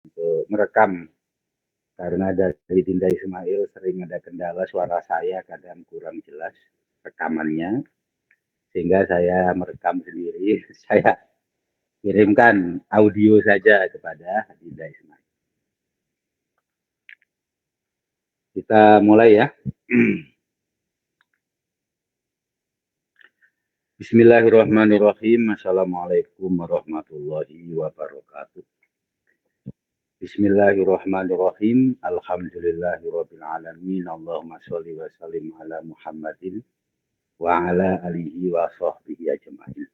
untuk merekam karena dari Dinda Ismail sering ada kendala suara saya kadang kurang jelas rekamannya sehingga saya merekam sendiri. Saya kirimkan audio saja kepada Dinda Ismail. Kita mulai ya. Bismillahirrahmanirrahim. Assalamualaikum warahmatullahi wabarakatuh. Bismillahirrahmanirrahim. Alhamdulillahirabbil alamin. Allahumma shalli wa sallim ala Muhammadin wa ala alihi wa sahbihi ajmain.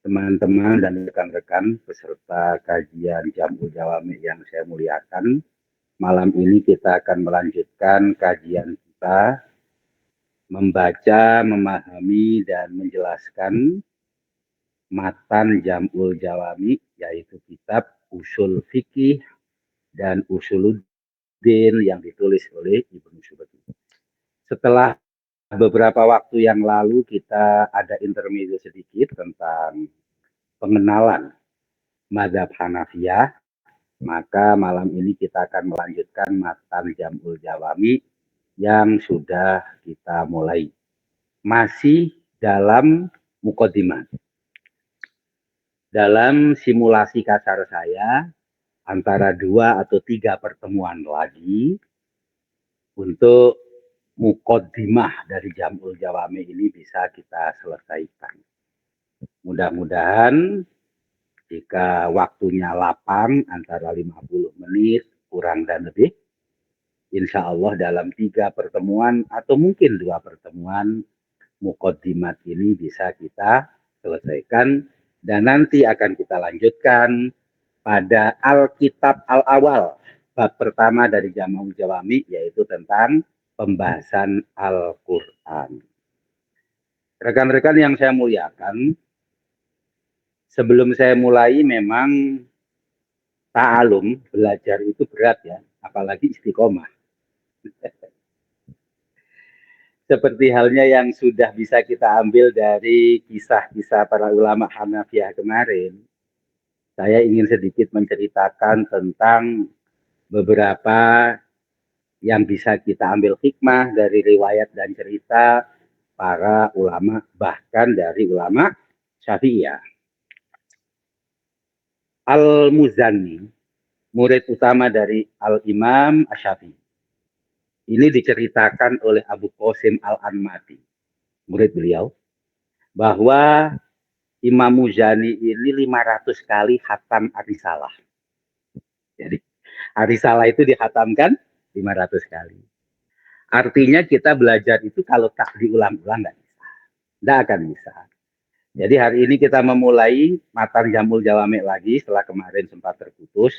Teman-teman dan rekan-rekan peserta kajian Jam'ul Jawami yang saya muliakan, malam ini kita akan melanjutkan kajian kita membaca, memahami dan menjelaskan matan Jam'ul Jawami, yaitu kitab Usul Fikih dan Usuluddin yang ditulis oleh Ibnu Subki. Setelah beberapa waktu yang lalu kita ada intermezzo sedikit tentang pengenalan mazhab Hanafiyah, maka malam ini kita akan melanjutkan matan Jam'ul Jawami yang sudah kita mulai. Masih dalam muqaddimah. Dalam simulasi kasar saya, antara 2 atau 3 pertemuan lagi untuk muqaddimah dari Jam'ul Jawami ini bisa kita selesaikan. Mudah-mudahan jika waktunya lapang antara 50 menit kurang dan lebih, insya Allah dalam 3 pertemuan atau mungkin 2 pertemuan muqaddimat ini bisa kita selesaikan dan nanti akan kita lanjutkan pada Alkitab Al-Awal, bab pertama dari Jam'ul Jawami, yaitu tentang pembahasan Al-Quran. Rekan-rekan yang saya muliakan, sebelum saya mulai memang ta'alum, belajar itu berat ya, apalagi istiqomah. Seperti halnya yang sudah bisa kita ambil dari kisah-kisah para ulama Hanafiyah kemarin, saya ingin sedikit menceritakan tentang beberapa yang bisa kita ambil hikmah dari riwayat dan cerita para ulama, bahkan dari ulama Syafi'iyah. Al-Muzanni, murid utama dari Al-Imam Asy-Syafi'i. Ini diceritakan oleh Abu Qasim Al-Anmati, murid beliau, bahwa Imam Muzani ini 500 kali khatam Ar-Risalah. Jadi Ar-Risalah itu dihatamkan 500 kali. Artinya kita belajar itu kalau tak diulang-ulang nggak akan bisa. Jadi hari ini kita memulai matan Jam'ul Jawami lagi setelah kemarin sempat terputus.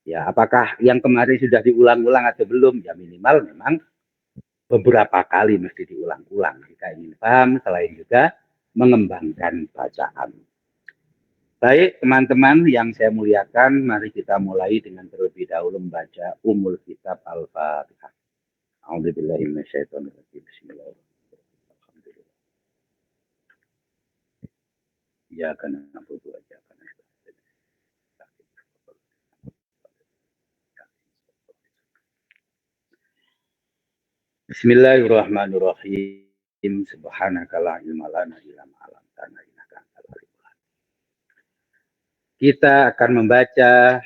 Ya, apakah yang kemarin sudah diulang-ulang atau belum? Ya minimal memang beberapa kali mesti diulang-ulang jika ingin paham, selain juga mengembangkan bacaan. Baik teman-teman yang saya muliakan, mari kita mulai dengan terlebih dahulu membaca Ummul Kitab Al-Fatihah. A'udzubillahi minasyaitonirrajim. Bismillahirrahmanirrahim. Alhamdulillah. Iyyaka na'budu wa iyyaka nasta'in. Bismillahirrahmanirrahim. Subhanaka la ilma lana illa ma 'allamtana innaka antal alimul hakim. Kita akan membaca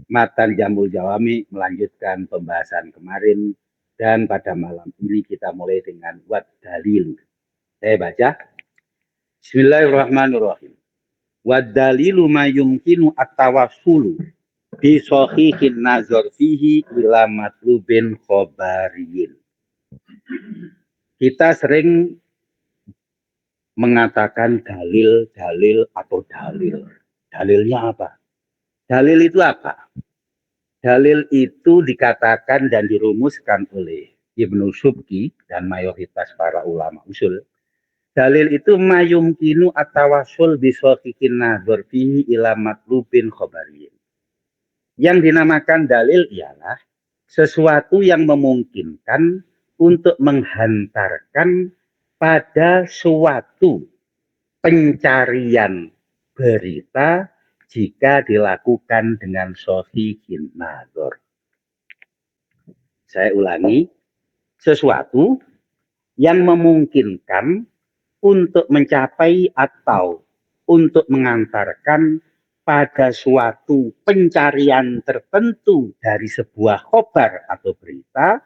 matan Jam'ul Jawami, melanjutkan pembahasan kemarin, dan pada malam ini kita mulai dengan wad dalil. Saya baca. Bismillahirrahmanirrahim. Wad dalilu ma yumkinu at-tawassulu bi sahihin nazar fihi ila matlubin khabariyin. Kita sering mengatakan dalil atau dalil. Dalilnya apa? Dalil itu apa? Dalil itu dikatakan dan dirumuskan oleh Ibnu Subki dan mayoritas para ulama usul. Dalil itu mayumkinu at-tawassul bi sahihin nazar fihi ila matlubin khabariyin. Yang dinamakan dalil ialah sesuatu yang memungkinkan untuk menghantarkan pada suatu pencarian berita jika dilakukan dengan shahihin nazar. Saya ulangi, sesuatu yang memungkinkan untuk mencapai atau untuk mengantarkan pada suatu pencarian tertentu dari sebuah khobar atau berita,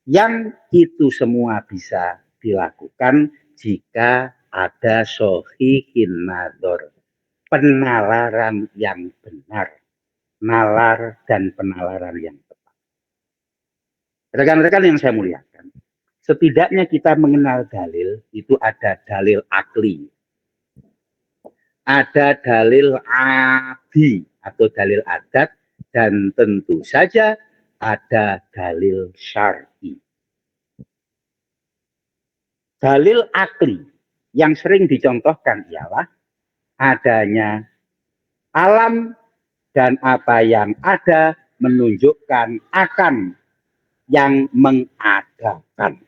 yang itu semua bisa dilakukan jika ada shahihin nazar, penalaran yang benar, nalar dan penalaran yang tepat. Rekan-rekan yang saya muliakan, setidaknya kita mengenal dalil, itu ada dalil akli, ada dalil adi atau dalil adat, dan tentu saja ada dalil syar'i. Dalil akli yang sering dicontohkan ialah adanya alam dan apa yang ada menunjukkan akan yang mengadakan.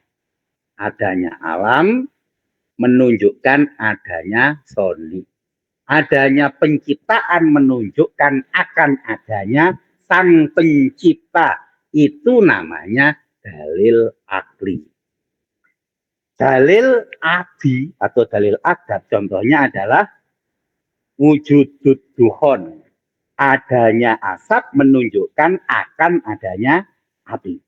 Adanya alam menunjukkan adanya soni. Adanya penciptaan menunjukkan akan adanya sang pencipta. Itu namanya dalil akli. Dalil adi atau dalil adat contohnya adalah wujudud duhon. Adanya asap menunjukkan akan adanya api.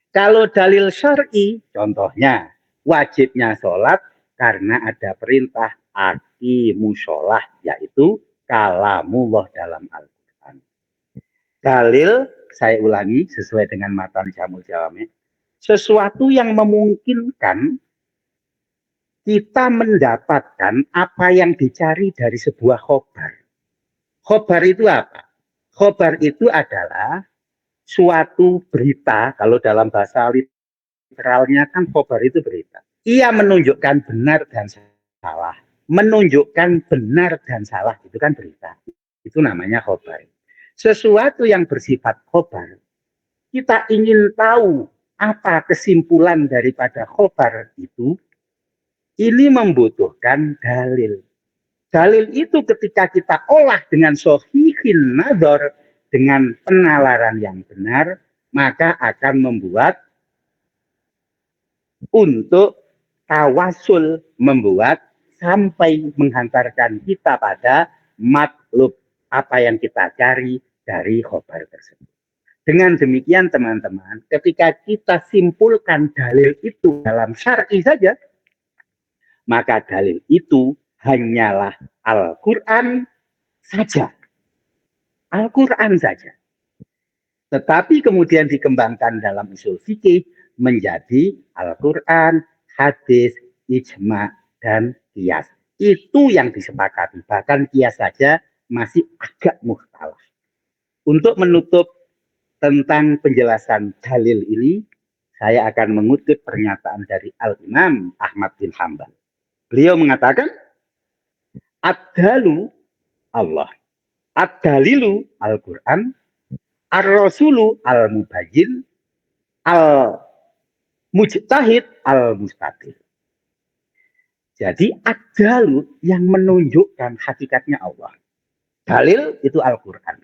Kalau dalil syar'i contohnya wajibnya sholat karena ada perintah aqimus sholah, yaitu kalamullah dalam Al-Quran. Dalil, saya ulangi sesuai dengan matan Jamul Jawami, sesuatu yang memungkinkan kita mendapatkan apa yang dicari dari sebuah khobar. Khobar itu apa? Khobar itu adalah suatu berita, kalau dalam bahasa literalnya kan khobar itu berita. Ia menunjukkan benar dan salah. Menunjukkan benar dan salah, itu kan berita. Itu namanya khobar. Sesuatu yang bersifat khobar, kita ingin tahu apa kesimpulan daripada khobar itu, ini membutuhkan dalil. Dalil itu ketika kita olah dengan shahihin nazar, dengan penalaran yang benar, maka akan membuat untuk tawasul, membuat sampai menghantarkan kita pada matlub, apa yang kita cari dari khobar tersebut. Dengan demikian teman-teman, ketika kita simpulkan dalil itu dalam syar'i saja, maka dalil itu hanyalah Al-Quran saja. Al-Quran saja. Tetapi kemudian dikembangkan dalam usul fikih menjadi Al-Quran, hadis, ijma, dan qiyas. Itu yang disepakati. Bahkan qiyas saja masih agak mukhtalaf. Untuk menutup tentang penjelasan dalil ini, saya akan mengutip pernyataan dari Al-Imam Ahmad bin Hanbal. Beliau mengatakan, ad-dalu Allah, ad-dalilu Al-Quran, ar-rasulu al-mubayyin, al-mujtahid al-mustatir. Jadi ad-dalu yang menunjukkan hakikatnya Allah. Dalil itu Al-Quran.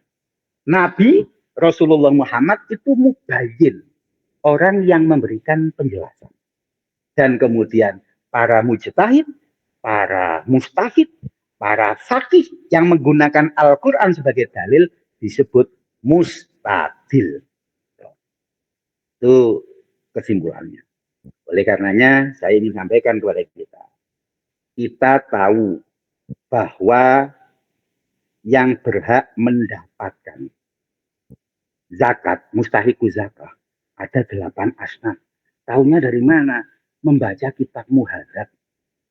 Nabi Rasulullah Muhammad itu mubayyin, orang yang memberikan penjelasan. Dan kemudian para mujtahid, para mustahid, para fakih yang menggunakan Al-Quran sebagai dalil disebut mustadil. Itu kesimpulannya. Oleh karenanya saya ingin sampaikan kepada kita. Kita tahu bahwa yang berhak mendapatkan zakat, mustahiku zakah, ada 8 asnaf. Tahunya dari mana? Membaca kitab Muhadzab,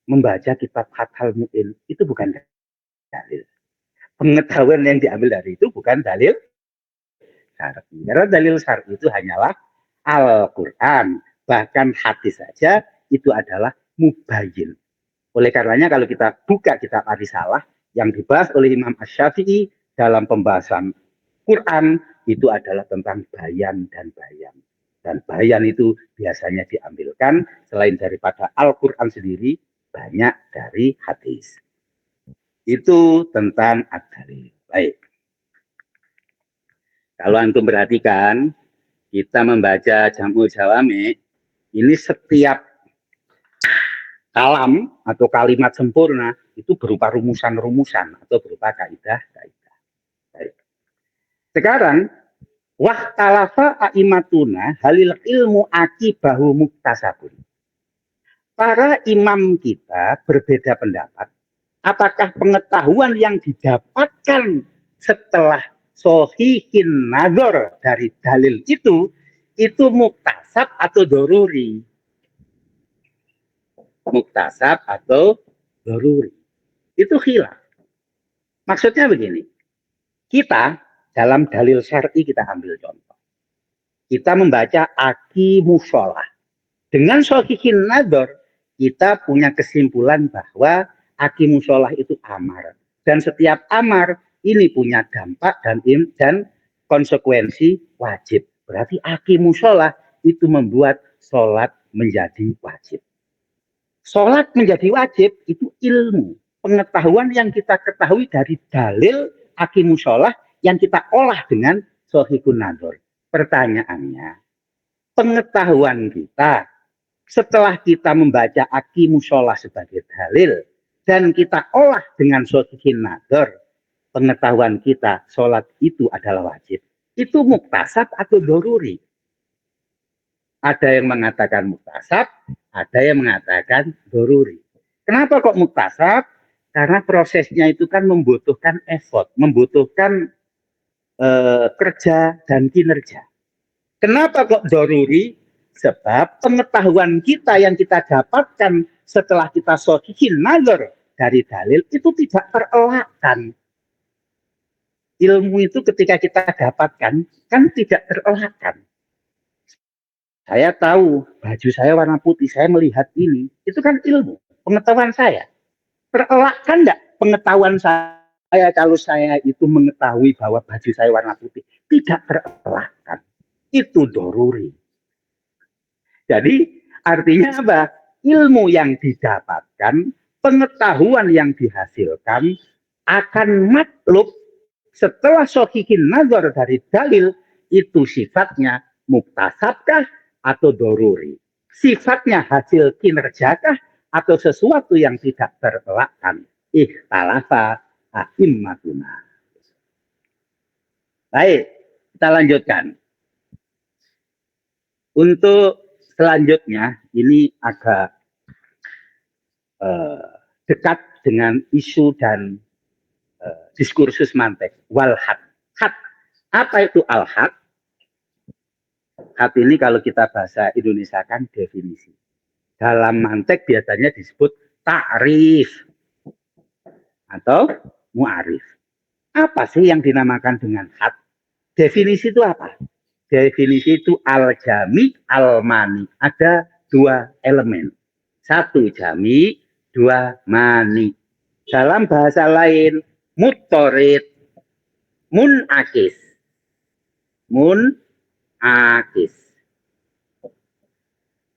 membaca kitab Fathul Mu'in, itu bukan dalil. Pengetahuan yang diambil dari itu bukan dalil syar'i. Karena dalil syar'i itu hanyalah Al-Quran. Bahkan hadis saja itu adalah mubayyin. Oleh karenanya kalau kita buka kitab Ar-Risalah yang dibahas oleh Imam Asy-Syafi'i dalam pembahasan Quran, itu adalah tentang bayan dan bayan. Dan bayan itu biasanya diambilkan selain daripada Al-Quran sendiri, banyak dari hadis. Itu tentang ad-dalil. Baik. Kalau antum perhatikan, kita membaca Jam'ul Jawami, ini setiap kalam atau kalimat sempurna itu berupa rumusan-rumusan atau berupa kaidah-kaidah. Baik. Sekarang wahtalafa aimatuna halil ilmu akibahu muktasabun. Para imam kita berbeda pendapat. Apakah pengetahuan yang didapatkan setelah sohihin nazar dari dalil itu muktasab atau doruri? Muktasab atau doruri. Itu khilaf. Maksudnya begini. Kita dalam dalil syar'i kita ambil contoh. Kita membaca aqimusholah. Dengan sohihin nazar kita punya kesimpulan bahwa aqimusholah itu amar. Dan setiap amar ini punya dampak dan konsekuensi wajib. Berarti aqimusholah itu membuat sholat menjadi wajib. Sholat menjadi wajib itu ilmu. Pengetahuan yang kita ketahui dari dalil aqimusholah yang kita olah dengan sohihun nazar. Pertanyaannya, pengetahuan kita setelah kita membaca aqimusholah sebagai dalil dan kita olah dengan sohihin nazar, pengetahuan kita sholat itu adalah wajib. Itu muktasab atau doruri? Ada yang mengatakan muktasab, ada yang mengatakan doruri. Kenapa kok muktasab? Karena prosesnya itu kan membutuhkan effort, membutuhkan kerja dan kinerja. Kenapa kok doruri? Sebab pengetahuan kita yang kita dapatkan setelah kita sohihin nazar dari dalil itu tidak terelakkan. Ilmu itu ketika kita dapatkan kan tidak terelakkan. Saya tahu baju saya warna putih, saya melihat ini, itu kan ilmu, pengetahuan saya. Terelakkan enggak pengetahuan saya kalau saya itu mengetahui bahwa baju saya warna putih? Tidak terelakkan. Itu doruri. Jadi artinya apa? Ilmu yang didapatkan, pengetahuan yang dihasilkan akan matlub setelah sohihin nazar dari dalil itu sifatnya muktasabkah atau doruri. Sifatnya hasil kinerjakah atau sesuatu yang tidak terelakkan. Ikhtalafa a'immatuna. Baik, kita lanjutkan. Untuk selanjutnya, ini agak dekat dengan isu dan diskursus mantek. Wal-had. Had. Apa itu al-had? Had ini kalau kita bahasa Indonesia kan definisi. Dalam mantek biasanya disebut ta'rif atau mu'arif. Apa sih yang dinamakan dengan had? Definisi itu apa? Definisi itu al-jami, al-mani. Ada dua elemen. Satu jami, dua mani. Dalam bahasa lain, mutorid, munakis. Munakis.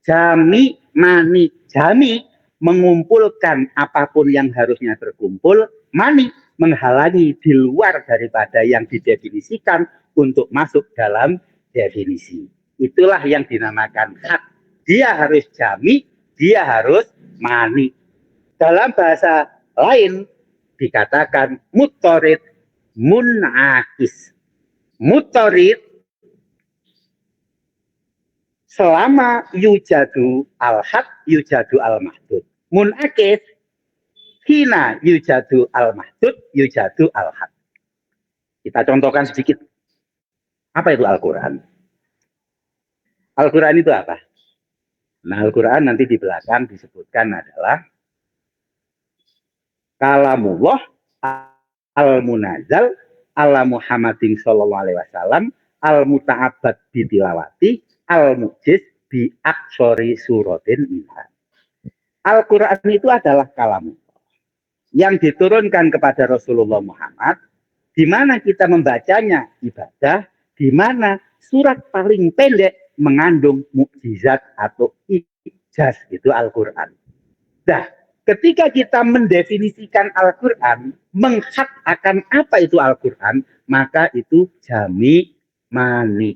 Jami, mani. Jami mengumpulkan apapun yang harusnya terkumpul. Mani menghalangi di luar daripada yang didefinisikan untuk masuk dalam definisi. Itulah yang dinamakan had. Dia harus jami, dia harus mani. Dalam bahasa lain dikatakan mutorid, munakis. Mutorid selama yujadu al-had, yujadu al-mahdud. Munakis hina yujadu al-mahdud, yujadu al-had. Kita contohkan sedikit. Apa itu Al-Quran? Al-Quran itu apa? Nah, Al-Quran nanti di belakang disebutkan adalah kalamullah al-munazal ala Muhammadin sallallahu alaihi wasallam al-muta'abbad bitilawati al-mujiz bi aksori suratin minha. Al-Quran itu adalah kalamullah yang diturunkan kepada Rasulullah Muhammad, di mana kita membacanya ibadah, di mana surat paling pendek mengandung mukjizat atau ijaz, itu Al-Quran. Nah, Ketika kita mendefinisikan Al-Quran, menghak akan apa itu Al-Quran, maka itu jami manik.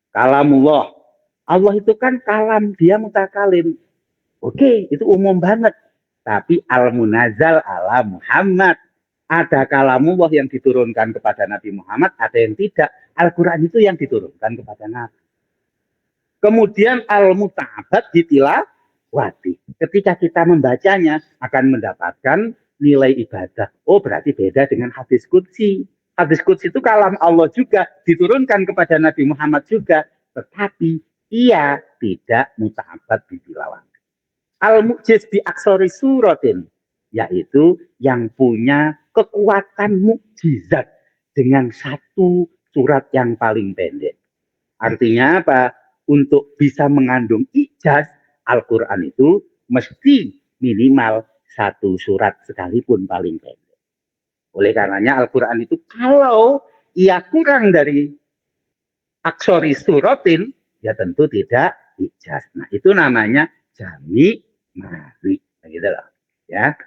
Kalamullah. Allah itu kan kalam, dia mutakalim. Oke, itu umum banget. Tapi al-munazal ala Muhammad. Ada kalamullah yang diturunkan kepada Nabi Muhammad, ada yang tidak. Al-Quran itu yang diturunkan kepada Nabi. Kemudian al-muta'abad ditilawati. Ketika kita membacanya akan mendapatkan nilai ibadah. Oh, berarti beda dengan hadis qudsi. Hadis qudsi itu kalam Allah juga diturunkan kepada Nabi Muhammad juga, tetapi ia tidak muta'abad ditilawati. Al-mu'jiz bi aksori suratin, yaitu yang punya kekuatan mukjizat dengan satu surat yang paling pendek. Artinya apa? Untuk bisa mengandung ijaz, Al-Quran itu mesti minimal satu surat sekalipun paling pendek. Oleh karenanya Al-Quran itu kalau ia kurang dari aksori suratin, ya tentu tidak ijaz. Nah itu namanya jami mari. Nah, gitu loh. Ya.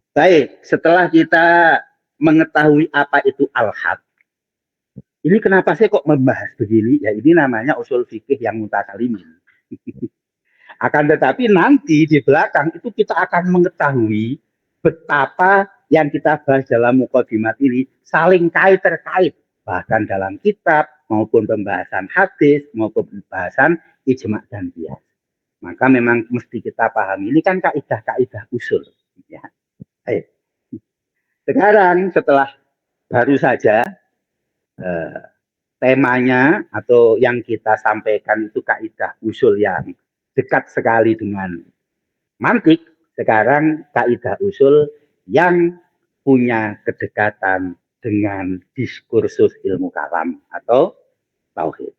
Baik, setelah kita mengetahui apa itu al-had, ini kenapa saya kok membahas begini? Ya ini namanya usul fikih yang mutakalimin. Akan tetapi nanti di belakang itu kita akan mengetahui betapa yang kita bahas dalam mukadimat ini saling kait terkait. Bahkan dalam kitab maupun pembahasan hadis maupun pembahasan ijma' dan qiyas. Maka memang mesti kita pahami. Ini kan kaidah-kaidah usul. Ya. Sekarang setelah baru saja temanya atau yang kita sampaikan itu kaidah usul yang dekat sekali dengan mantik, sekarang kaidah usul yang punya kedekatan dengan diskursus ilmu kalam atau tauhid.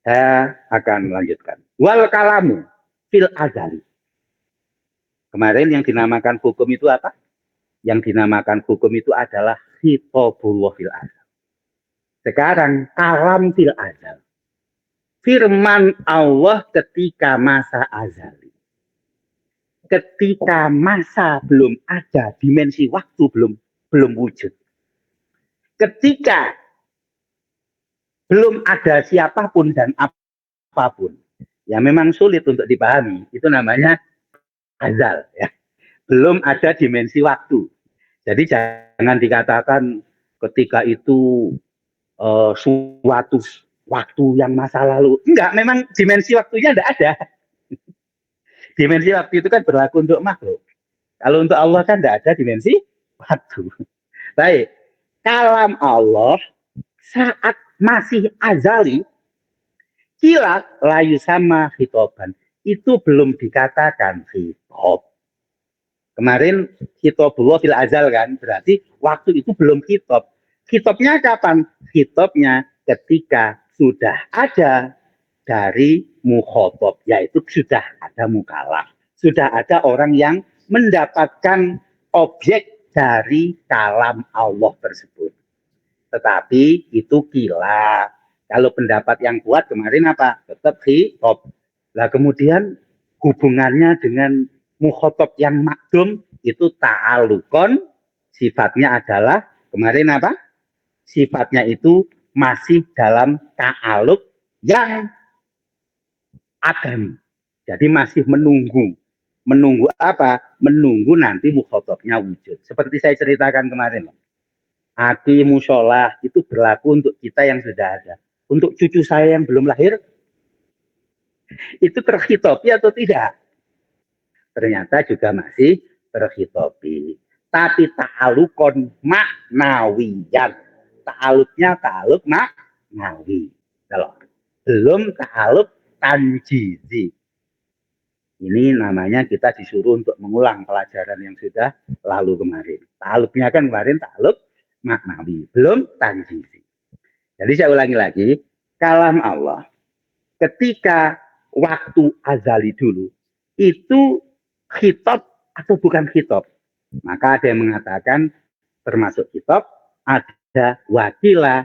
Saya akan melanjutkan. Wal kalamu fil azali. Kemarin yang dinamakan hukum itu apa? Yang dinamakan hukum itu adalah khitabullah fil azal. Sekarang kalam fil azal. Firman Allah ketika masa azali. Ketika masa belum ada, dimensi waktu belum wujud. Ketika belum ada siapapun dan apapun, ya memang sulit untuk dipahami. Itu namanya azal. Ya. Belum ada dimensi waktu. Jadi jangan dikatakan ketika itu suatu waktu yang masa lalu. Enggak, memang dimensi waktunya enggak ada. Dimensi waktu itu kan berlaku untuk makhluk. Kalau untuk Allah kan enggak ada dimensi waktu. Baik, kalam Allah saat masih azali, kila layu sama hitoban. Itu belum dikatakan hitob. Kemarin hitobullah fil azal kan, berarti waktu itu belum hitob. Hitobnya kapan? Hitobnya ketika sudah ada dari mukhotob, yaitu sudah ada mukalaf. Sudah ada orang yang mendapatkan objek dari kalam Allah tersebut. Tetapi itu kila. Kalau pendapat yang kuat kemarin apa? Tetap hitob. Nah kemudian hubungannya dengan mukhotob yang makdum itu ta'alukon, sifatnya adalah kemarin apa? Sifatnya itu masih dalam ta'aluk yang adami. Jadi masih menunggu. Menunggu apa? Menunggu nanti mukhotobnya wujud. Seperti saya ceritakan kemarin. Aki musholah itu berlaku untuk kita yang sudah ada. Untuk cucu saya yang belum lahir, itu terhitopi atau tidak? Ternyata juga masih terhitopi. Tapi ta'alukon maknawiyan. Ta'aluknya ta'aluk maknawi. Belum ta'aluk tanjizi. Ini namanya kita disuruh untuk mengulang pelajaran yang sudah lalu kemarin. Ta'aluknya kan kemarin ta'aluk maknawi. Belum tanjizi. Jadi saya ulangi lagi. Kalam Allah ketika waktu azali dulu itu khitab atau bukan khitab. Maka ada yang mengatakan termasuk khitab, ada wakila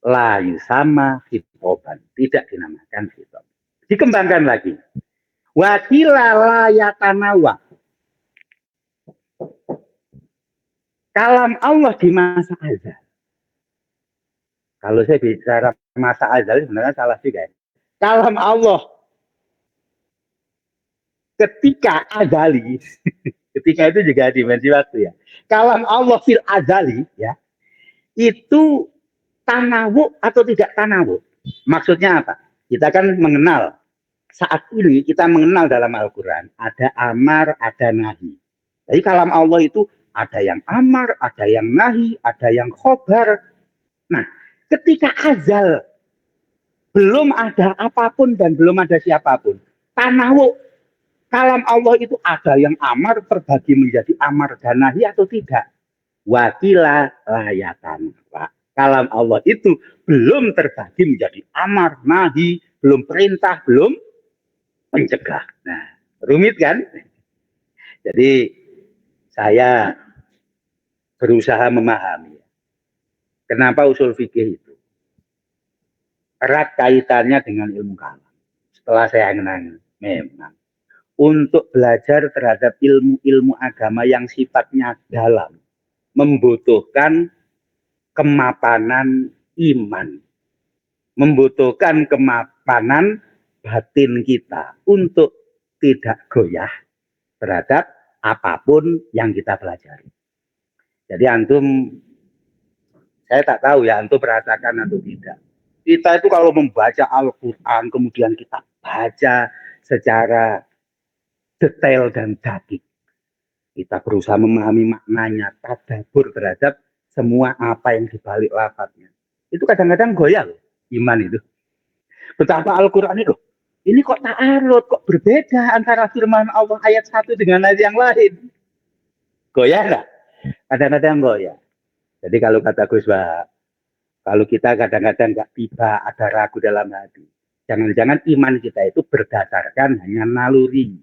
la yusama khitaban, tidak dinamakan khitab. Dikembangkan lagi. Wakila layatanawa. Kalam Allah di masa azal. Kalau saya bicara masa azal sebenarnya salah juga. Kalam Allah ketika azali, ketika itu juga dimensi waktu ya. Kalam Allah fil azali ya, itu tanawu atau tidak tanawu. Maksudnya apa? Kita kan mengenal saat ini kita mengenal dalam Al-Quran ada amar, ada nahi. Jadi kalam Allah itu ada yang amar, ada yang nahi, ada yang khobar. Nah, ketika azal belum ada apapun dan belum ada siapapun, tanawu kalam Allah itu ada yang amar terbagi menjadi amar dan nahi atau tidak? Wakila layatan. Kalam Allah itu belum terbagi menjadi amar, nahi, belum perintah, belum mencegah. Nah, rumit kan? Jadi saya berusaha memahami kenapa usul fikih itu erat kaitannya dengan ilmu kalam. Setelah saya kenal, memang untuk belajar terhadap ilmu-ilmu agama yang sifatnya dalam membutuhkan kemapanan iman, membutuhkan kemapanan batin kita untuk tidak goyah terhadap apapun yang kita pelajari. Jadi antum, saya tak tahu ya antum merasakan atau tidak. Kita itu kalau membaca Al-Quran, kemudian kita baca secara detail dan dakik. Kita berusaha memahami maknanya, tadabbur terhadap semua apa yang dibalik lafadznya. Itu kadang-kadang goyah loh, iman itu. Betapa Al-Quran itu, ini kok ta'arud, kok berbeda antara firman Allah ayat satu dengan ayat yang lain. Goyah nggak? Kadang-kadang goyah. Jadi kalau kata Gus Wahab, kalau kita kadang-kadang nggak tiba, ada ragu dalam hati. Jangan-jangan iman kita itu berdasarkan hanya naluri.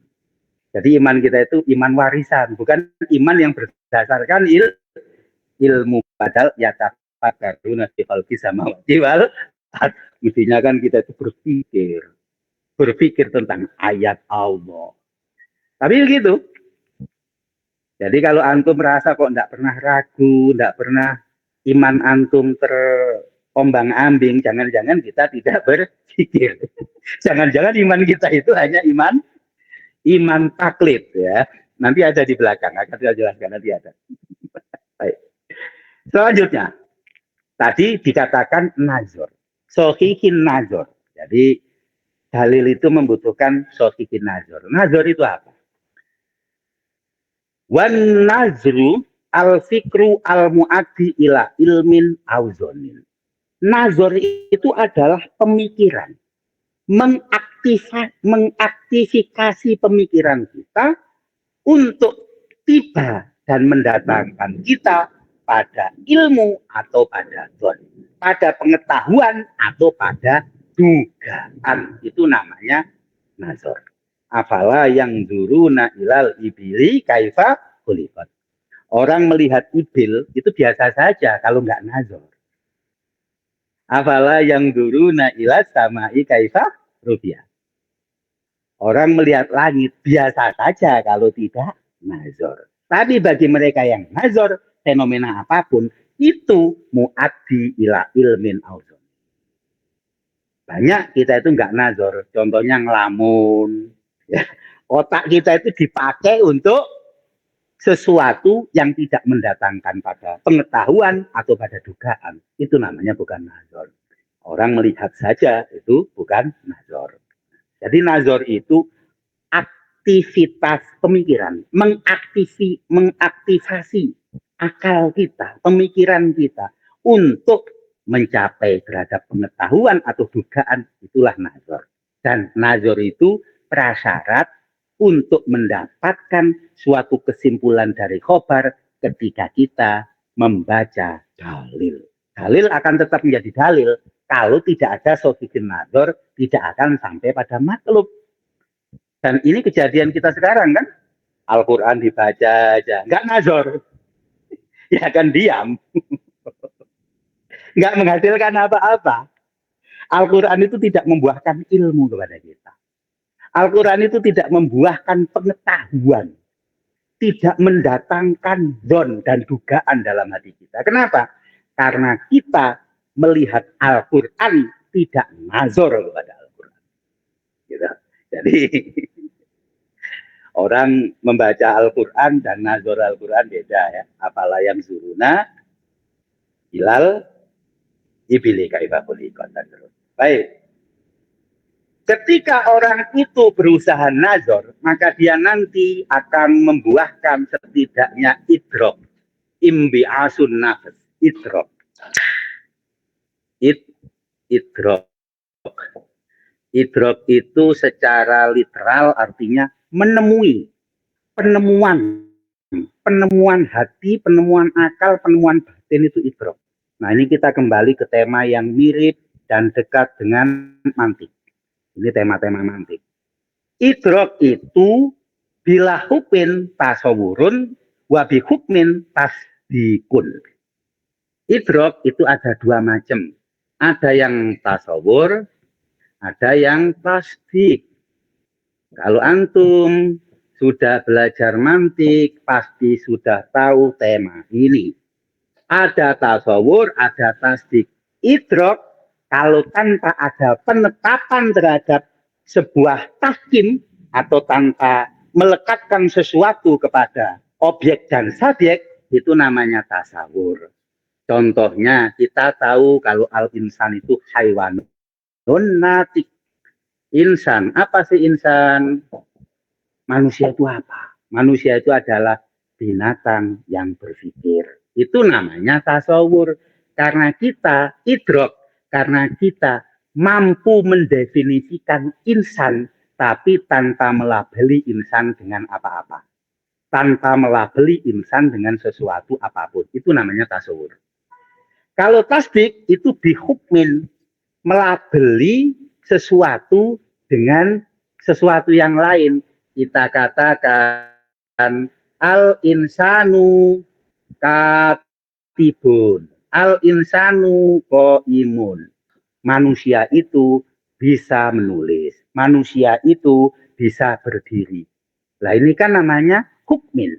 Jadi iman kita itu iman warisan, bukan iman yang berdasarkan ilmu. Padahal ya tafakkaruna fi khalqi samawati wal ardh. Mestinya kan kita itu berpikir tentang ayat Allah. Tapi begitu. Jadi kalau antum merasa kok enggak pernah ragu, enggak pernah iman antum terombang-ambing, jangan-jangan kita tidak berpikir. Jangan-jangan iman kita itu hanya iman taklid ya. Nanti ada di belakang, akan saya jelaskan nanti ada. Baik. Selanjutnya, tadi dikatakan nazar, sohihin nazar. Jadi dalil itu membutuhkan sohihin nazar. Nazar itu apa? Wan nazru al fikru al muaddi ila ilmin auzonin. Nazar itu adalah pemikiran, mengaktifikasi pemikiran kita untuk tiba dan mendatangkan kita pada ilmu atau pada don, pada pengetahuan atau pada dugaan. Itu namanya nazar. Afala yang duruna ilal ibili kaifa khuliqat. Orang melihat ibil itu biasa saja kalau nggak nazar. Afala yang duruna ilal samai kaifa rubiah. Orang melihat langit biasa saja kalau tidak nazar. Tapi bagi mereka yang nazar, fenomena apapun, itu muaddi ila ilmin auzon. Banyak kita itu nggak nazar. Contohnya ngelamun. Ya. Otak kita itu dipakai untuk sesuatu yang tidak mendatangkan pada pengetahuan atau pada dugaan. Itu namanya bukan nazar. Orang melihat saja itu bukan nazar. Jadi nazar itu aktivitas pemikiran, mengaktifasi akal kita, pemikiran kita untuk mencapai terhadap pengetahuan atau dugaan, itulah nazar. Dan nazar itu prasyarat untuk mendapatkan suatu kesimpulan dari khobar ketika kita membaca dalil. Dalil akan tetap menjadi dalil kalau tidak ada sohikin nazar, tidak akan sampai pada matlub. Dan ini kejadian kita sekarang kan, Al-Quran dibaca aja, nggak nazar, ya kan diam, nggak menghasilkan apa-apa. Al-Quran itu tidak membuahkan ilmu kepada kita. Al-Quran itu tidak membuahkan pengetahuan, tidak mendatangkan zon dan dugaan dalam hati kita. Kenapa? Karena kita melihat Al-Quran tidak nazar kepada Al-Quran. Gitu. Jadi orang membaca Al-Quran dan nazar Al-Quran beda ya. Apalah yang suruna ilal ibili kaibakul ikon dan terus. Baik. Ketika orang itu berusaha nazar, maka dia nanti akan membuahkan setidaknya idrok, imbi'asun nafs, idrok. Idrok. Idrok itu secara literal artinya menemui, penemuan hati, penemuan akal, penemuan batin itu idrok. Nah, ini kita kembali ke tema yang mirip dan dekat dengan mantik. Ini tema-tema mantik. Idrok itu bila hukmin tasawurun wabi hukmin tasdikun. Idrok itu ada dua macam. Ada yang tasawur, ada yang tasdik. Kalau antum sudah belajar mantik, pasti sudah tahu tema ini. Ada tasawur, ada tasdik. Idrok kalau tanpa ada penetapan terhadap sebuah tahkim atau tanpa melekatkan sesuatu kepada objek dan subjek, itu namanya tasawur. Contohnya kita tahu kalau al-insan itu haywanun natik. Insan, apa sih insan? Manusia itu apa? Manusia itu adalah binatang yang berpikir. Itu namanya tasawur. Karena kita idrok, karena kita mampu mendefinisikan insan, tapi tanpa melabeli insan dengan apa-apa. Tanpa melabeli insan dengan sesuatu apapun. Itu namanya tasawur. Kalau tasdik itu dihukmin, melabeli sesuatu dengan sesuatu yang lain. Kita katakan al-insanu katibun, al-insanu qaimun. Manusia itu bisa menulis, manusia itu bisa berdiri. Nah, ini kan namanya hukmin.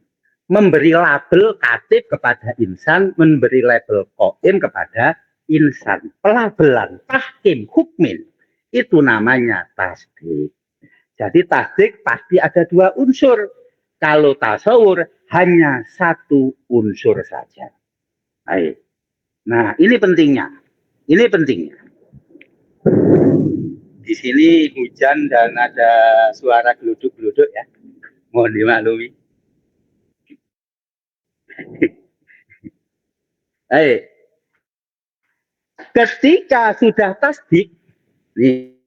Memberi label katib kepada insan, memberi label qaim kepada insan. Pelabelan, tahkim, hukmin. Itu namanya tasdik. Jadi tasdik pasti ada dua unsur. Kalau tasawur hanya satu unsur saja. Baik. Nah, ini pentingnya. Ini pentingnya. Di sini hujan dan ada suara geluduk-geluduk ya. Mohon dimaklumi. Baik. Ketika sudah tasdik, nih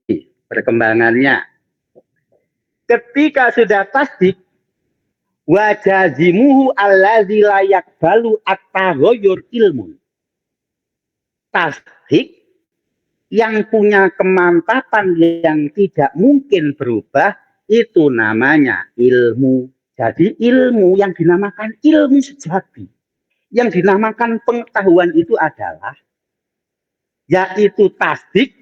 perkembangannya. Ketika sudah tasdik, wajazimuhu allazi layak balu at-taghayyur ilmun. Tasdik yang punya kemantapan yang tidak mungkin berubah, itu namanya ilmu. Jadi ilmu yang dinamakan ilmu sejati, yang dinamakan pengetahuan itu adalah yaitu tasdik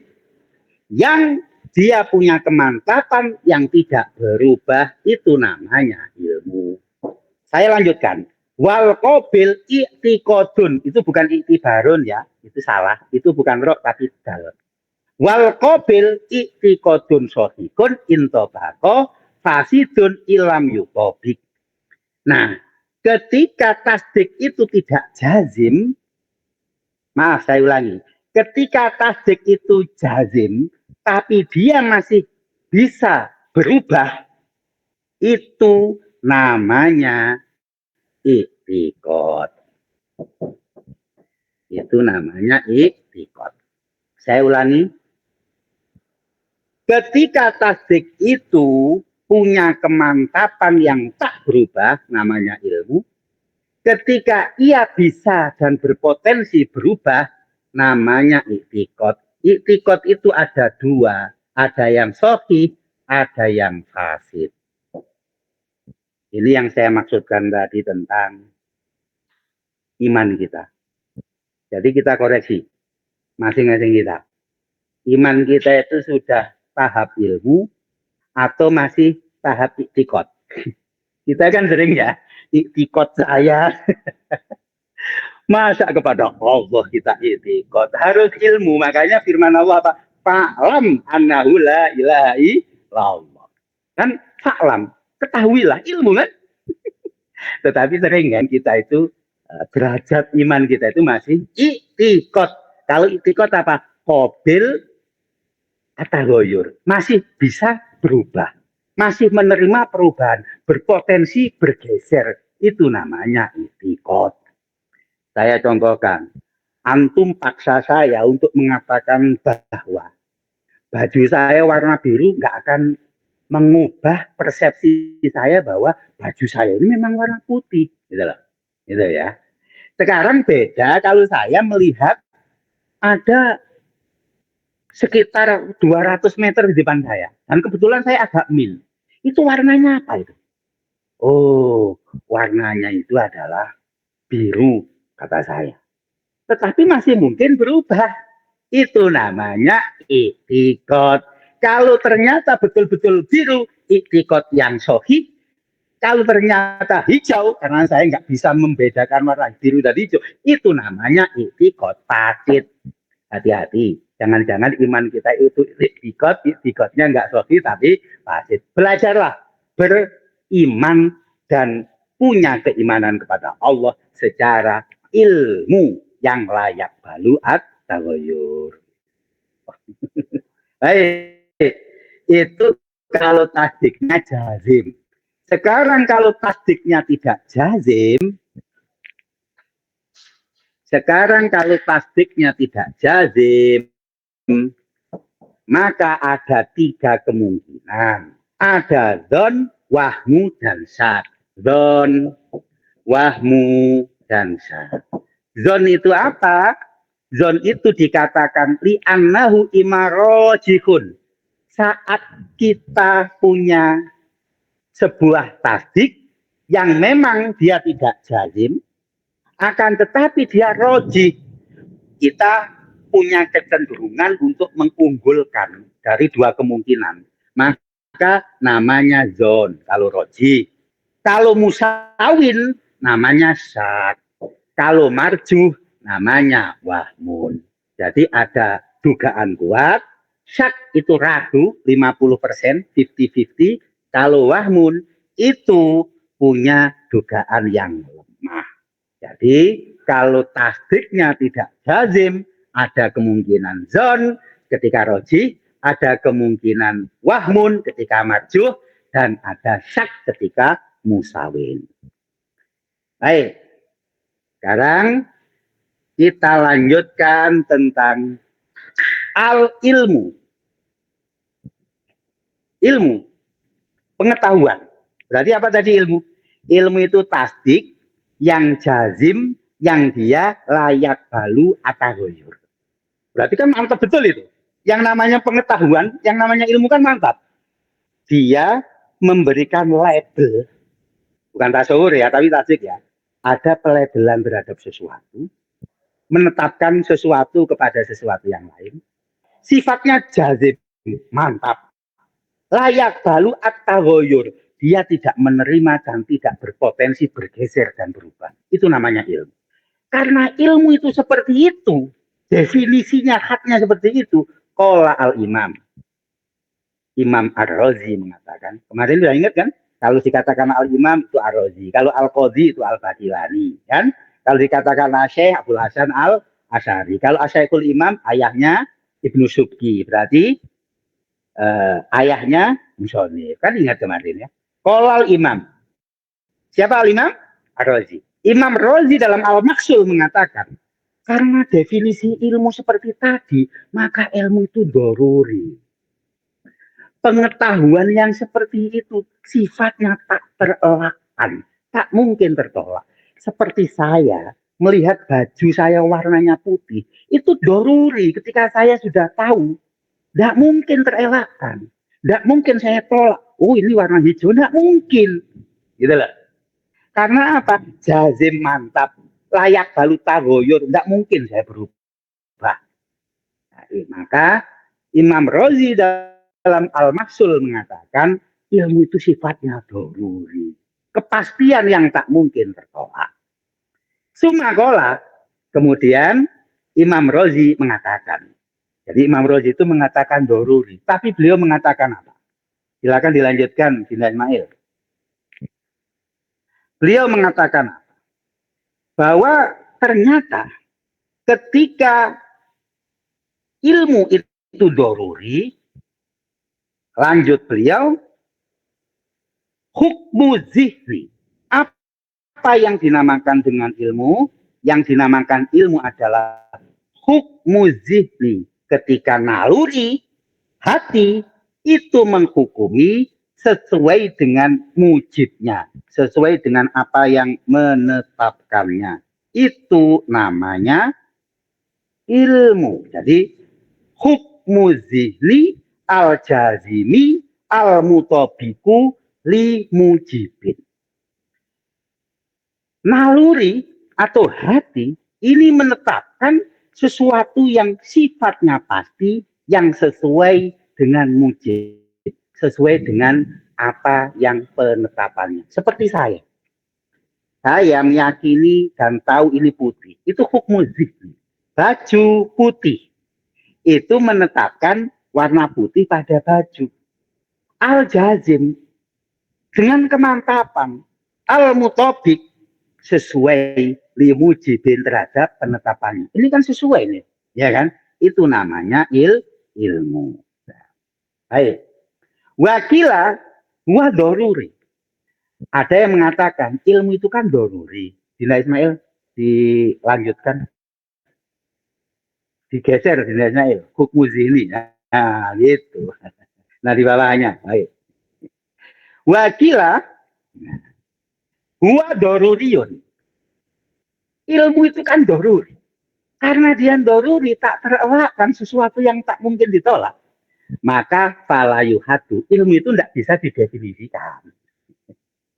yang dia punya kemantapan yang tidak berubah, itu namanya ilmu. Saya lanjutkan. Wal qabil i'tiqadun, itu bukan i'tibarun ya, itu salah, itu bukan rok tapi dal. Wal qabil i'tiqadun sahihun intabaqo fasidun ilam yutobik. Nah, ketika tasdik itu tidak jazim, maaf saya ulangi, ketika tasdik itu jazim, tapi dia masih bisa berubah, itu namanya i'tiqad. Itu namanya i'tiqad. Saya ulangi. Ketika tasdik itu punya kemantapan yang tak berubah, namanya ilmu. Ketika ia bisa dan berpotensi berubah, namanya i'tiqad. I'tiqad itu ada dua, ada yang sahih, ada yang fasid. Ini yang saya maksudkan tadi tentang iman kita. Jadi kita koreksi masing-masing kita. Iman kita itu sudah tahap ilmu atau masih tahap iktikot? Kita kan sering ya, iktikot saya, masa kepada Allah kita iktikot? Harus ilmu, makanya firman Allah apa? Fa'lam annahu la ilaha illallah. Kan fa'lam, ketahuilah ilmu kan? Tetapi sering kan kita itu derajat iman kita itu masih iktikot. Kalau iktikot apa? Qabil atagoyur. Masih bisa berubah. Masih menerima perubahan. Berpotensi bergeser. Itu namanya iktikot. Saya contohkan. Antum paksa saya untuk mengatakan bahwa baju saya warna biru nggak akan mengubah persepsi saya bahwa baju saya ini memang warna putih. Gitu loh. Gitu ya. Sekarang beda kalau saya melihat ada sekitar 200 meter di depan saya. Dan kebetulan saya agak mil. Itu warnanya apa itu? Oh, warnanya itu adalah biru, kata saya. Tetapi masih mungkin berubah. Itu namanya iktikot. Kalau ternyata betul-betul biru, iktikot yang sohih. Kalau ternyata hijau, karena saya nggak bisa membedakan warna biru dan hijau, itu namanya iktikot fasid. Hati-hati, jangan-jangan iman kita itu iktikotnya nggak sohih tapi fasid. Belajarlah beriman dan punya keimanan kepada Allah secara ilmu yang layak balu at-tagoyur. Baik, itu kalau tasdiknya jazim. Sekarang kalau tasdiknya tidak jazim, maka ada 3 kemungkinan. Ada dzon, wahmu, dan syad. Dzon, wahmu, dan syad. Dzon itu apa? Dzon itu dikatakan li'annahu imarojihun. Saat kita punya sebuah tasdik yang memang dia tidak jazim, akan tetapi dia roji. Kita punya kecenderungan untuk mengunggulkan dari 2 kemungkinan. Maka namanya zon kalau roji. Kalau musawin namanya syad. Kalau marjuh namanya wahmun. Jadi ada dugaan kuat, syak itu ragu 50%, 50-50. Kalau wahmun itu punya dugaan yang lemah. Jadi kalau tasdiknya tidak jazim, ada kemungkinan zon ketika roji, ada kemungkinan wahmun ketika marjuh, dan ada syak ketika musawin. Baik, sekarang kita lanjutkan tentang al-ilmu. Ilmu, pengetahuan. Berarti apa tadi ilmu? Ilmu itu tasdik yang jazim, yang dia layak balu atagoyur. Berarti kan mantap betul itu. Yang namanya pengetahuan, yang namanya ilmu kan mantap. Dia memberikan label, bukan tasawur ya, tapi tasdik ya. Ada pelabelan terhadap sesuatu, menetapkan sesuatu kepada sesuatu yang lain. Sifatnya jazim, mantap. Layak balu at-tagoyur. Dia tidak menerima dan tidak berpotensi bergeser dan berubah. Itu namanya ilmu. Karena ilmu itu seperti itu, definisinya haknya seperti itu. Qala al-imam. Imam Ar-Razi mengatakan, kemarin sudah ingat kan? Kalau dikatakan al-imam itu Ar-Razi, kalau al-qadhi itu al-Badilani, kan? Kalau dikatakan Syekh Abdul Hasan al-Asy'ari, kalau Asyaikul Imam ayahnya Ibnu Subki, berarti ayahnya Musonif. Kan ingat kemarin ya. Qala al-imam. Siapa al-imam? Ar-Razi. Imam Razi dalam Al-Maksul mengatakan, karena definisi ilmu seperti tadi, maka ilmu itu doruri. Pengetahuan yang seperti itu sifatnya tak terelakkan, tak mungkin tertolak. Seperti saya melihat baju saya warnanya putih, itu doruri ketika saya sudah tahu, tidak mungkin terelakkan, tidak mungkin saya tolak. Oh ini warna hijau, tidak mungkin, gitu loh. Karena apa? Jazim mantap, layak balu tagoyur, tidak mungkin saya berubah. Nah, maka Imam Razi dalam Al-Mahsul mengatakan ilmu itu sifatnya doruri, kepastian yang tak mungkin tertolak. Sumakola, kemudian Imam Rozi mengatakan, jadi Imam Rozi itu mengatakan doruri, tapi beliau mengatakan apa? Silakan dilanjutkan, Dinda Ismail. Beliau mengatakan apa? Bahwa ternyata ketika ilmu itu doruri, lanjut beliau, hukmu zihni, apa yang dinamakan dengan ilmu? Yang dinamakan ilmu adalah hukmu zihni. Ketika naluri hati itu menghukumi sesuai dengan mujibnya, sesuai dengan apa yang menetapkannya. Itu namanya ilmu. Jadi hukmu zihni al-jazimi al-mutabiku li mujibin. Naluri atau hati ini menetapkan sesuatu yang sifatnya pasti, yang sesuai dengan mujib, sesuai dengan apa yang penetapannya. Seperti saya meyakini dan tahu ini putih, itu hukmu zihni. Baju putih itu menetapkan warna putih pada baju. Al-jazim dengan kemantapan, al-mutabik sesuai limujibin terhadap penetapannya. Ini kan sesuai nih, ya kan? Itu namanya ilmu. Baik. Wakila wa doruri. Ada yang mengatakan ilmu itu kan doruri. Dinda Ismail dilanjutkan, digeser Dinda Ismail. Hukmu zihni. Nah, gitu. Nah, di bawahnya. Baik. Wakila huwa doruriyun. Ilmu itu kan doruri. Karena dia doruri, tak terelakkan sesuatu yang tak mungkin ditolak. Maka falayuhadu, ilmu itu tidak bisa didefinisikan.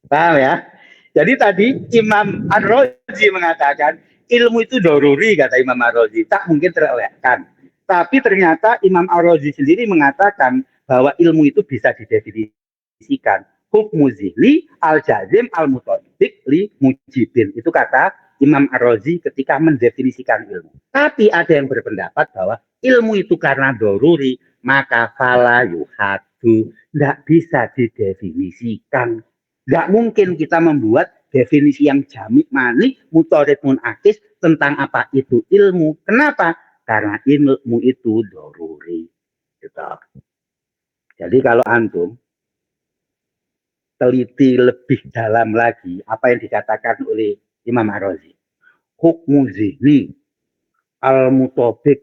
Paham ya? Jadi tadi Imam Ar-Razi mengatakan ilmu itu doruri, kata Imam Ar-Razi, tak mungkin terelakkan. Tapi ternyata Imam Ar-Razi sendiri mengatakan bahwa ilmu itu bisa didefinisikan. Hukmu zihni al-jazim al-mutabiq li mujibin. Itu kata Imam Ar-Razi ketika mendefinisikan ilmu. Tapi ada yang berpendapat bahwa ilmu itu karena doruri, maka fala yuhadu, tidak bisa didefinisikan. Tidak mungkin kita membuat definisi yang jamik manik, mutarid munakis tentang apa itu ilmu. Kenapa? Karena ilmu itu doruri. Gitu. Jadi kalau antum teliti lebih dalam lagi apa yang dikatakan oleh Imam Ar-Razi, hukmu zihni al-mutabik,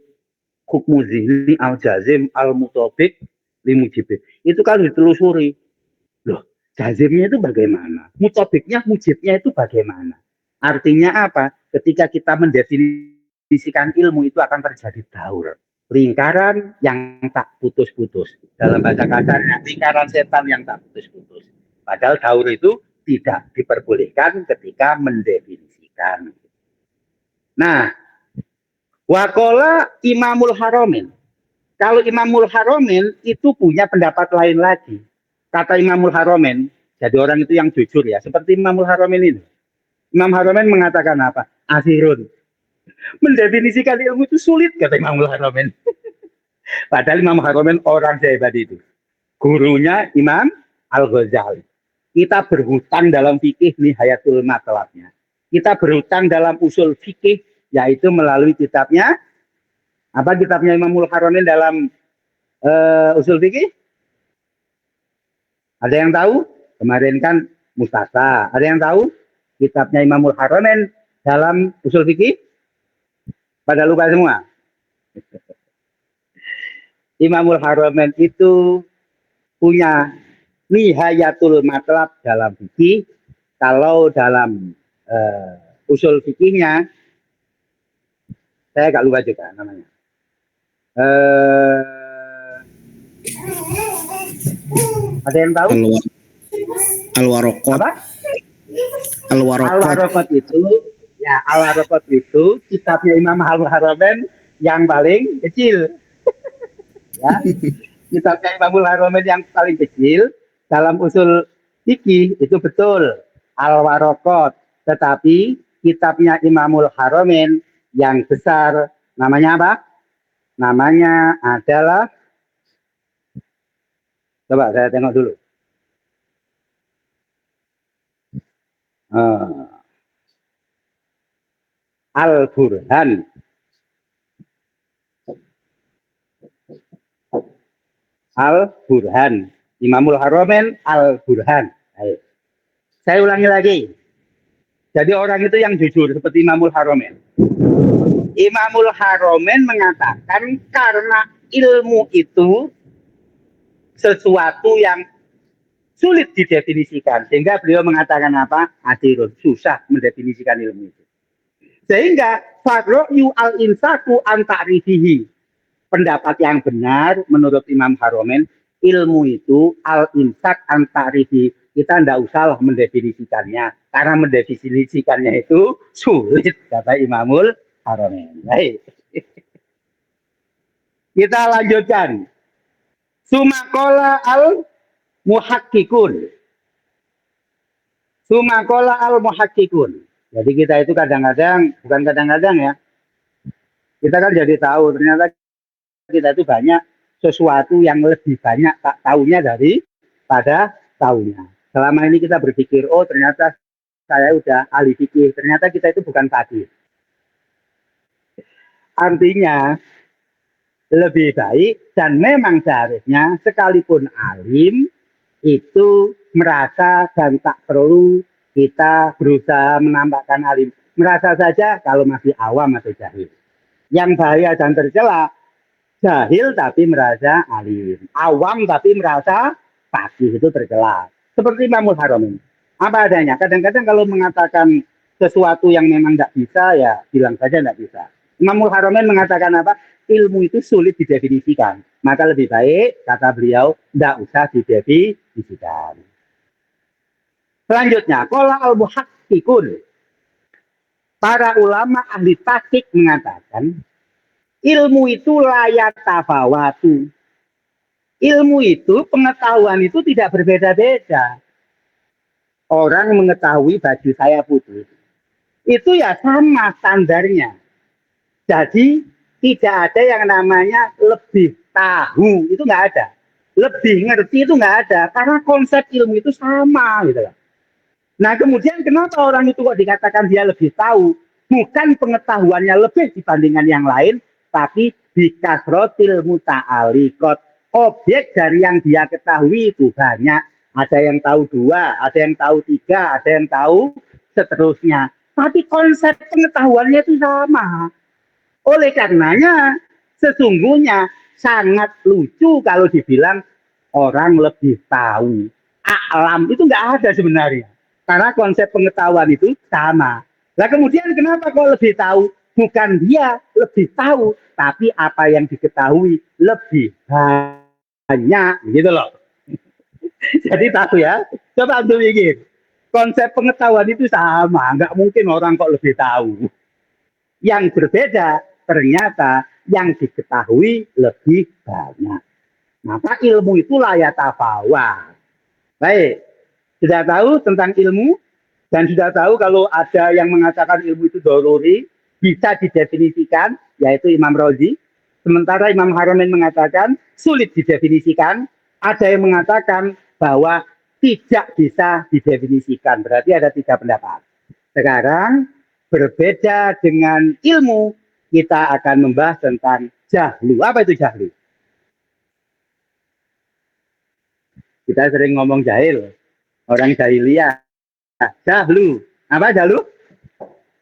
hukmu zihni al-jazim al-mutabik limujibik. Itu kalau ditelusuri, loh, jazimnya itu bagaimana? Mutabiknya, mujibnya itu bagaimana? Artinya apa? Ketika kita mendefinisikan ilmu itu akan terjadi daur. Lingkaran yang tak putus-putus. Dalam bahasa kasarnya, lingkaran setan yang tak putus-putus. Padahal daur itu tidak diperbolehkan ketika mendefinisikan. Nah, wakola Imamul Haromin. Kalau Imamul Haromin itu punya pendapat lain lagi. Kata Imamul Haromin, jadi orang itu yang jujur ya, seperti Imamul Haromin ini. Imam Haromin mengatakan apa? Asirun. Mendefinisikan ilmu itu sulit, kata Imamul Haromin. Padahal Imam Haromin orang sehebat itu. Gurunya Imam Al-Ghazali. Kita berhutang dalam fikih Nihayatul Matlabnya. Kita berhutang dalam usul fikih, yaitu melalui kitabnya, apa kitabnya Imamul Haromin dalam usul fikih? Ada yang tahu? Kemarin kan Mustasa. Ada yang tahu? Kitabnya Imamul Haromin dalam usul fikih? Pada lupa semua. Imamul Haromin itu punya Nihayatul Matlab dalam fikih. Kalau dalam usul fikihnya, saya agak lupa juga namanya. Ada yang tahu? Al-Waraqat. Apa? Al-Waraqat. Al-Waraqat itu, ya Al-Waraqat itu kitabnya Imam Al-Haromin yang paling kecil. Ya. Kitabnya Imamul Haramain yang paling kecil dalam usul fikih itu betul Al-Waraqat, tetapi kitabnya Imamul Haramain yang besar namanya apa? Namanya adalah, coba saya tengok dulu. Al-Burhan. Al-Burhan. Imamul Haramain Al-Burhan. Ayo. Saya ulangi lagi. Jadi orang itu yang jujur seperti Imamul Haramain. Imamul Haramain mengatakan karena ilmu itu sesuatu yang sulit didefinisikan, sehingga beliau mengatakan apa? Adirun, susah mendefinisikan ilmu itu. Sehingga farro'yu al-insaku anta'rifihi. Pendapat yang benar menurut Imam Haramain, ilmu itu al-insak anta'rifihi. Kita tidak usah mendefinisikannya, karena mendefinisikannya itu sulit, kata Imamul Haramain. Baik. Kita lanjutkan. Sumakola al-muhakkikun. Sumakola al-muhakkikun. Jadi kita itu kadang-kadang, bukan kadang-kadang ya, kita kan jadi tahu ternyata kita itu banyak sesuatu yang lebih banyak tak tahunya daripada tahunya. Selama ini kita berpikir, oh ternyata saya udah ahli fikih, ternyata kita itu bukan fakih. Artinya lebih baik dan memang seharusnya sekalipun alim itu merasa dan tak perlu kita berusaha menampakkan alim. Merasa saja kalau masih awam atau jahil. Yang bahaya dan tercela, jahil tapi merasa alim. Awam tapi merasa fakih, itu tercela. Seperti Imamul Haramain. Apa adanya. Kadang-kadang kalau mengatakan sesuatu yang memang tidak bisa, ya bilang saja tidak bisa. Imamul Haramain mengatakan apa? Ilmu itu sulit didefinisikan. Maka lebih baik, kata beliau, tidak usah didefinisikan. Selanjutnya, qala al-muhakkikun. Para ulama ahli tahqiq mengatakan, ilmu itu layak tafawatu. Ilmu itu, pengetahuan itu tidak berbeda-beda. Orang mengetahui baju saya putih. Itu ya sama standarnya. Jadi, tidak ada yang namanya lebih tahu, itu nggak ada. Lebih ngerti itu nggak ada, karena konsep ilmu itu sama gitu loh. Nah kemudian kenapa orang itu kok dikatakan dia lebih tahu? Bukan pengetahuannya lebih dibandingkan yang lain, tapi bikasrotil muta'alikot. Objek dari yang dia ketahui itu banyak. Ada yang tahu 2, ada yang tahu 3, ada yang tahu seterusnya. Tapi konsep pengetahuannya itu sama. Oleh karenanya, sesungguhnya sangat lucu kalau dibilang orang lebih tahu. Alam itu nggak ada sebenarnya. Karena konsep pengetahuan itu sama. Nah kemudian kenapa kok lebih tahu? Bukan dia lebih tahu, tapi apa yang diketahui lebih banyak, gitu loh. Jadi tahu ya. Coba untuk mikir. Konsep pengetahuan itu sama, nggak mungkin orang kok lebih tahu. Yang berbeda ternyata yang diketahui lebih banyak. Maka ilmu itu layak tafawat. Baik, sudah tahu tentang ilmu dan sudah tahu kalau ada yang mengatakan ilmu itu doruri, bisa didefinisikan, yaitu Imam Razi. Sementara Imam Haramain mengatakan sulit didefinisikan. Ada yang mengatakan bahwa tidak bisa didefinisikan. Berarti ada 3 pendapat. Sekarang berbeda dengan ilmu, kita akan membahas tentang jahlu. Apa itu jahlu? Kita sering ngomong jahil, orang jahiliyah. Jahlu. Apa jahlu?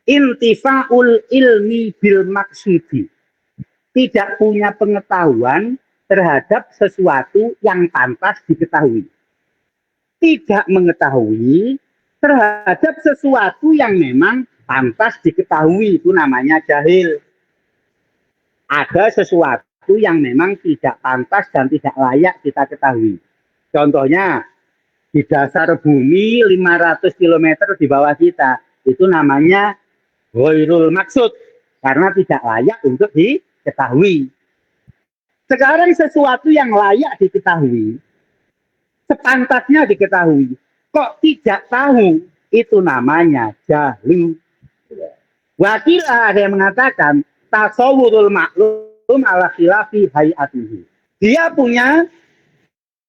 Intifa'ul ilmi bil maksudi. Tidak punya pengetahuan terhadap sesuatu yang pantas diketahui. Tidak mengetahui terhadap sesuatu yang memang pantas diketahui, itu namanya jahil. Ada sesuatu yang memang tidak pantas dan tidak layak kita ketahui. Contohnya, di dasar bumi 500 km di bawah kita, itu namanya ghairul maksud, karena tidak layak untuk diketahui. Sekarang sesuatu yang layak diketahui, sepantasnya diketahui, kok tidak tahu, itu namanya jahlu. Wakilah ada yang mengatakan tasawurul maklum ala khilafi hayatihi. Dia punya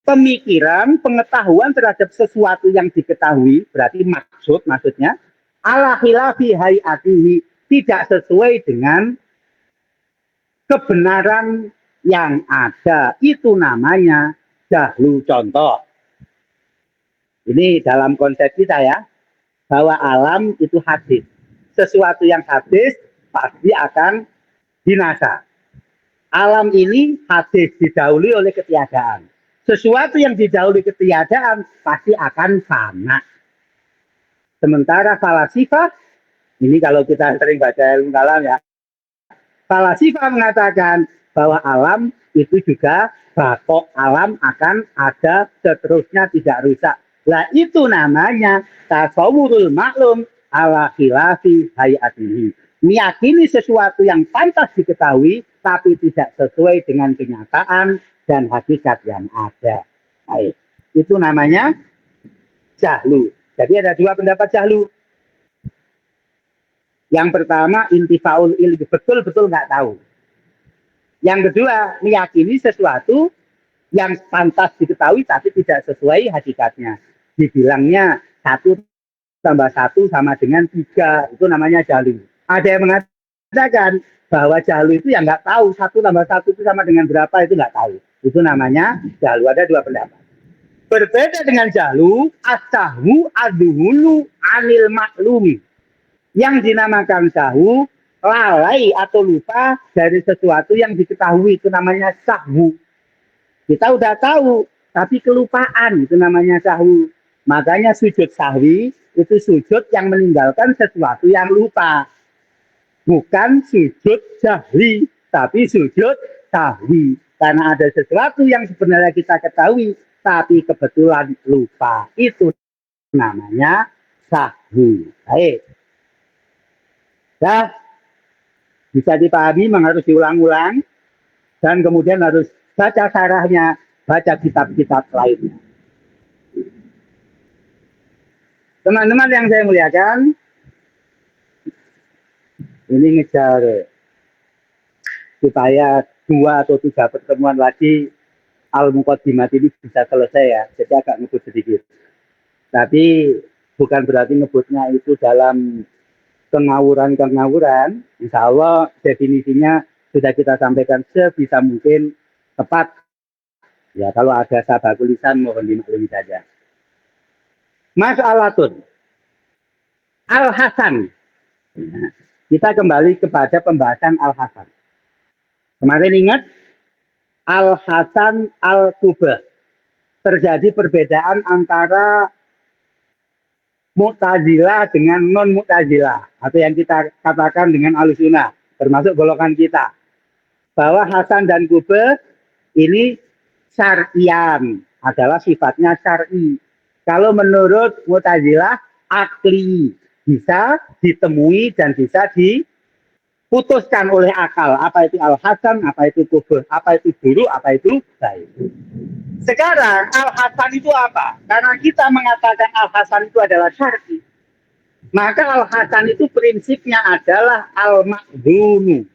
pemikiran, pengetahuan terhadap sesuatu yang diketahui, berarti maksudnya ala khilafi hayatihi, tidak sesuai dengan kebenaran yang ada. Itu namanya jahlu. Contoh, ini dalam konsep kita ya, bahwa alam itu hadis. Sesuatu yang hadis pasti akan binasa. Alam ini hadis, didahului oleh ketiadaan. Sesuatu yang didahului ketiadaan pasti akan fana. Sementara falasifah, ini kalau kita sering baca ilmu kalam ya, falasifah mengatakan bahwa alam itu juga bakok, alam akan ada seterusnya, tidak rusak. Nah itu namanya tasawurul maklum ala khilafi hayatihi. Meyakini sesuatu yang pantas diketahui tapi tidak sesuai dengan kenyataan dan hakikat yang ada. Baik. Itu namanya jahlu. Jadi ada dua pendapat jahlu. Yang pertama intifaul ilmi, betul-betul nggak tahu. Yang kedua meyakini sesuatu yang pantas diketahui tapi tidak sesuai hakikatnya. Dibilangnya 1+1 sama dengan 3, itu namanya jahlu. Ada yang mengatakan bahwa jahlu itu yang nggak tahu 1+1 itu sama dengan berapa, itu nggak tahu. Itu namanya jahlu. Ada dua pendapat. Berbeda dengan jahlu, as-sahwu ad-duhulu anil maklumi. Yang dinamakan sahwu, lalai atau lupa dari sesuatu yang diketahui, itu namanya sahwu. Kita udah tahu, tapi kelupaan, itu namanya sahwu. Makanya sujud sahwi itu sujud yang meninggalkan sesuatu yang lupa. Bukan sujud jahli, tapi sujud sahwi. Karena ada sesuatu yang sebenarnya kita ketahui, tapi kebetulan lupa. Itu namanya sahwi. Baik. Nah, bisa dipahami, memang harus diulang-ulang. Dan kemudian harus baca syarahnya, baca kitab-kitab lainnya. Teman-teman yang saya muliakan, ini ngejar supaya 2 atau 3 pertemuan lagi Al-Muqaddimat ini bisa selesai ya. Jadi agak ngebut sedikit. Tapi bukan berarti ngebutnya itu dalam pengawuran-pengawuran. Insya Allah definisinya sudah kita sampaikan sebisa mungkin tepat. Ya kalau ada salah tulisan mohon dimaklumi saja. Mas'alatun Al-Hasan. Kita kembali kepada pembahasan Al-Hasan. Kemarin ingat Al-Hasan Al-Kubah. Terjadi perbedaan antara Mu'tazilah dengan non-Mu'tazilah. Atau yang kita katakan dengan Ahlussunnah. Termasuk golongan kita. Bahwa Hasan dan Kubah ini syar'ian. Adalah sifatnya syar'i. Kalau menurut Mu'tazilah, akli, bisa ditemui dan bisa diputuskan oleh akal. Apa itu Al-Hasan, apa itu Kubah, apa itu buruk, apa itu baik. Sekarang Al-Hasan itu apa? Karena kita mengatakan Al-Hasan itu adalah syar'i. Maka Al-Hasan itu prinsipnya adalah al-ma'dhunu.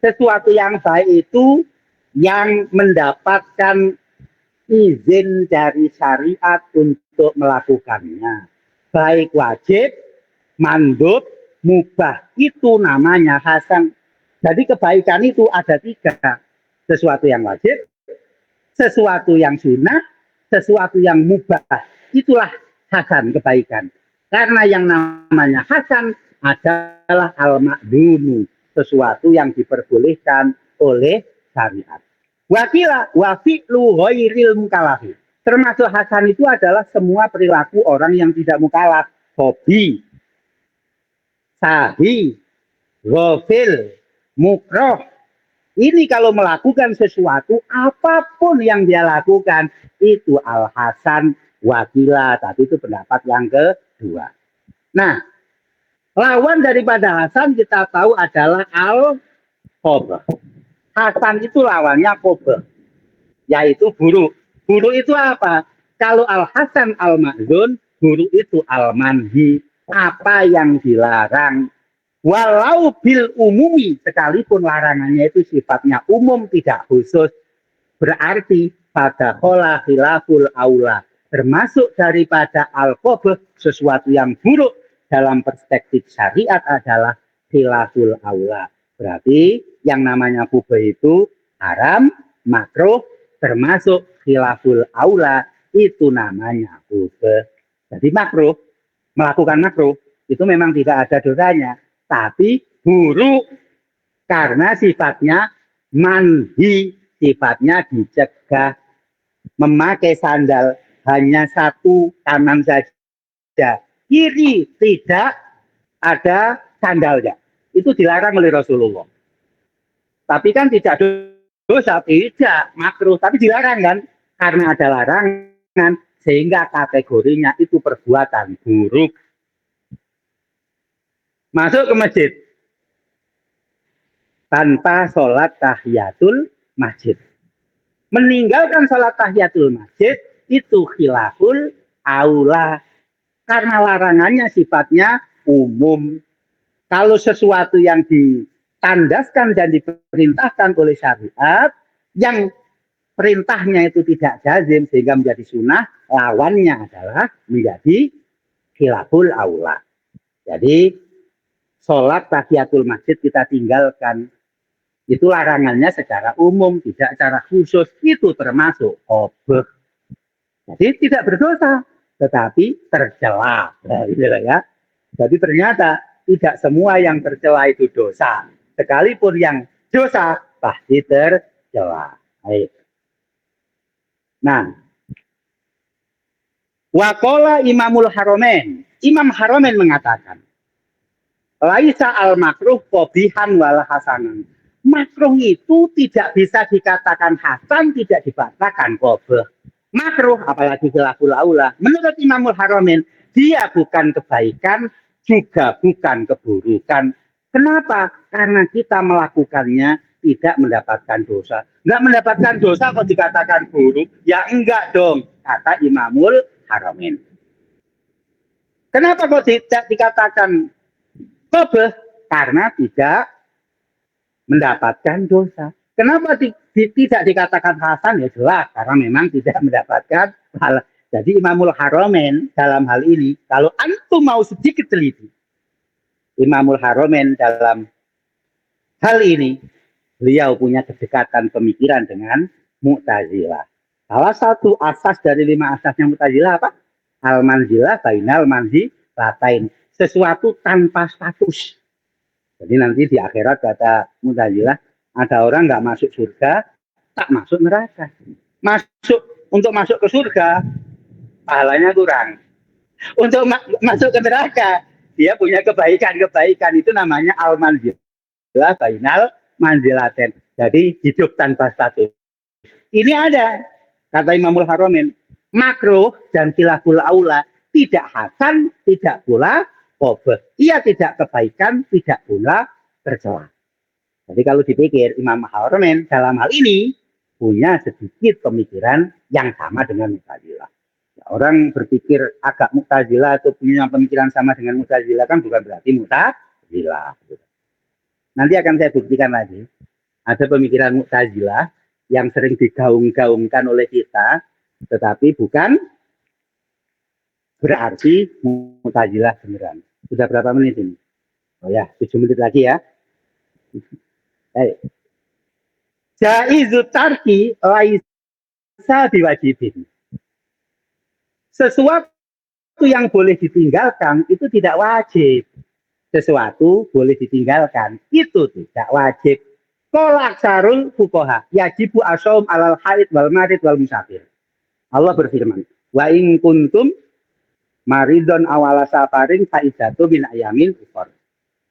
Sesuatu yang baik itu yang mendapatkan izin dari syariat untuk melakukannya. Baik wajib, mandub, mubah. Itu namanya hasan. Jadi kebaikan itu ada 3. Sesuatu yang wajib, sesuatu yang sunnah, sesuatu yang mubah. Itulah hasan, kebaikan. Karena yang namanya hasan adalah al-ma'dunu. Sesuatu yang diperbolehkan oleh syariat. Wakila wa fi'lu ghairil mukallaf. Termasuk hasan itu adalah semua perilaku orang yang tidak mukallaf. Hobi, sahi, ghafil, mukroh. Ini kalau melakukan sesuatu, apapun yang dia lakukan, itu al-hasan wakila. Tapi itu pendapat yang kedua. Nah, lawan daripada hasan kita tahu adalah al-qabah. Hasan itu lawannya qabah, yaitu buruk. Buruk itu apa? Kalau al-hasan al-ma'zun, buruk itu al-manhi, apa yang dilarang. Walau bil umumi, sekalipun larangannya itu sifatnya umum, tidak khusus, berarti pada kola khilaful aula, termasuk daripada al-qabah, sesuatu yang buruk dalam perspektif syariat adalah khilaful aula. Berarti yang namanya kubah itu haram, makruh, termasuk khilaful aula, itu namanya kubah. Jadi makruh, melakukan makruh, itu memang tidak ada dosanya, tapi buruk karena sifatnya manhi, sifatnya dicegah. Memakai sandal hanya satu kanan saja, kiri tidak ada sandalnya, itu dilarang oleh Rasulullah. Tapi kan tidak dosa, tidak makruh, tapi dilarang kan, karena ada larangan sehingga kategorinya itu perbuatan buruk. Masuk ke masjid tanpa sholat tahiyatul masjid. Meninggalkan sholat tahiyatul masjid itu khilaful aula, karena larangannya sifatnya umum. Kalau sesuatu yang ditandaskan dan diperintahkan oleh syariat, yang perintahnya itu tidak jazim sehingga menjadi sunnah, lawannya adalah menjadi khilaful aula. Jadi sholat tahiyatul masjid kita tinggalkan, itu larangannya secara umum, tidak secara khusus, itu termasuk qabah. Jadi tidak berdosa, tetapi tercela. Nah, gitu ya. Jadi ternyata tidak semua yang tercela itu dosa. Sekalipun yang dosa pasti tercela. Baik. Nah, waqala Imamul Haromen. Imam Haromen mengatakan, laisa al makruh qabihan wala hasanan. Makruh itu tidak bisa dikatakan hasan, tidak dikatakan qabah. Makruh, apalagi khilaful aula, menurut Imamul Haromen, dia bukan kebaikan, juga bukan keburukan. Kenapa? Karena kita melakukannya tidak mendapatkan dosa. Enggak mendapatkan dosa kok dikatakan buruk? Ya enggak dong, kata Imamul Haromen. Kenapa kok tidak dikatakan qabah? Karena tidak mendapatkan dosa. Kenapa tidak dikatakan hasan? Ya jelas, karena memang tidak mendapatkan hal. Jadi Imamul Haromen dalam hal ini, kalau antum mau sedikit teliti, Imamul Haromen dalam hal ini, beliau punya kedekatan pemikiran dengan Mu'tazilah. Salah satu asas dari 5 asasnya Mu'tazilah apa? Al-manzilah bainal manzilatain. Sesuatu tanpa status. Jadi nanti di akhirat kata Mu'tazilah, ada orang nggak masuk surga, tak masuk neraka. Untuk masuk ke surga, pahalanya kurang. Untuk masuk ke neraka, dia punya kebaikan-kebaikan. Itu namanya al-manzilah bainal manzilaten. Jadi hidup tanpa status. Ini ada, kata Imamul Haromen, makruh dan khilaful aula, tidak hasan, tidak pula qabah. Ia tidak kebaikan, tidak pula tercela. Jadi kalau dipikir, Imam Haromen dalam hal ini punya sedikit pemikiran yang sama dengan Mu'tazilah. Ya, orang berpikir agak Mu'tazilah atau punya pemikiran sama dengan Mu'tazilah kan bukan berarti Mu'tazilah. Nanti akan saya buktikan lagi. Ada pemikiran Mu'tazilah yang sering digaung-gaungkan oleh kita, tetapi bukan berarti Mu'tazilah beneran. Sudah berapa menit ini? Oh ya, 7 menit lagi ya. Jaizu tarki laisa biwajibin. Sesuatu yang boleh ditinggalkan itu tidak wajib. Sesuatu boleh ditinggalkan itu tidak wajib. Kolak sarul fukoha yajibu asaum alal haid wal marid wal musafir. Allah berfirman, wa in kuntum maridon awala safarin faidatu bin ayamin ukhor.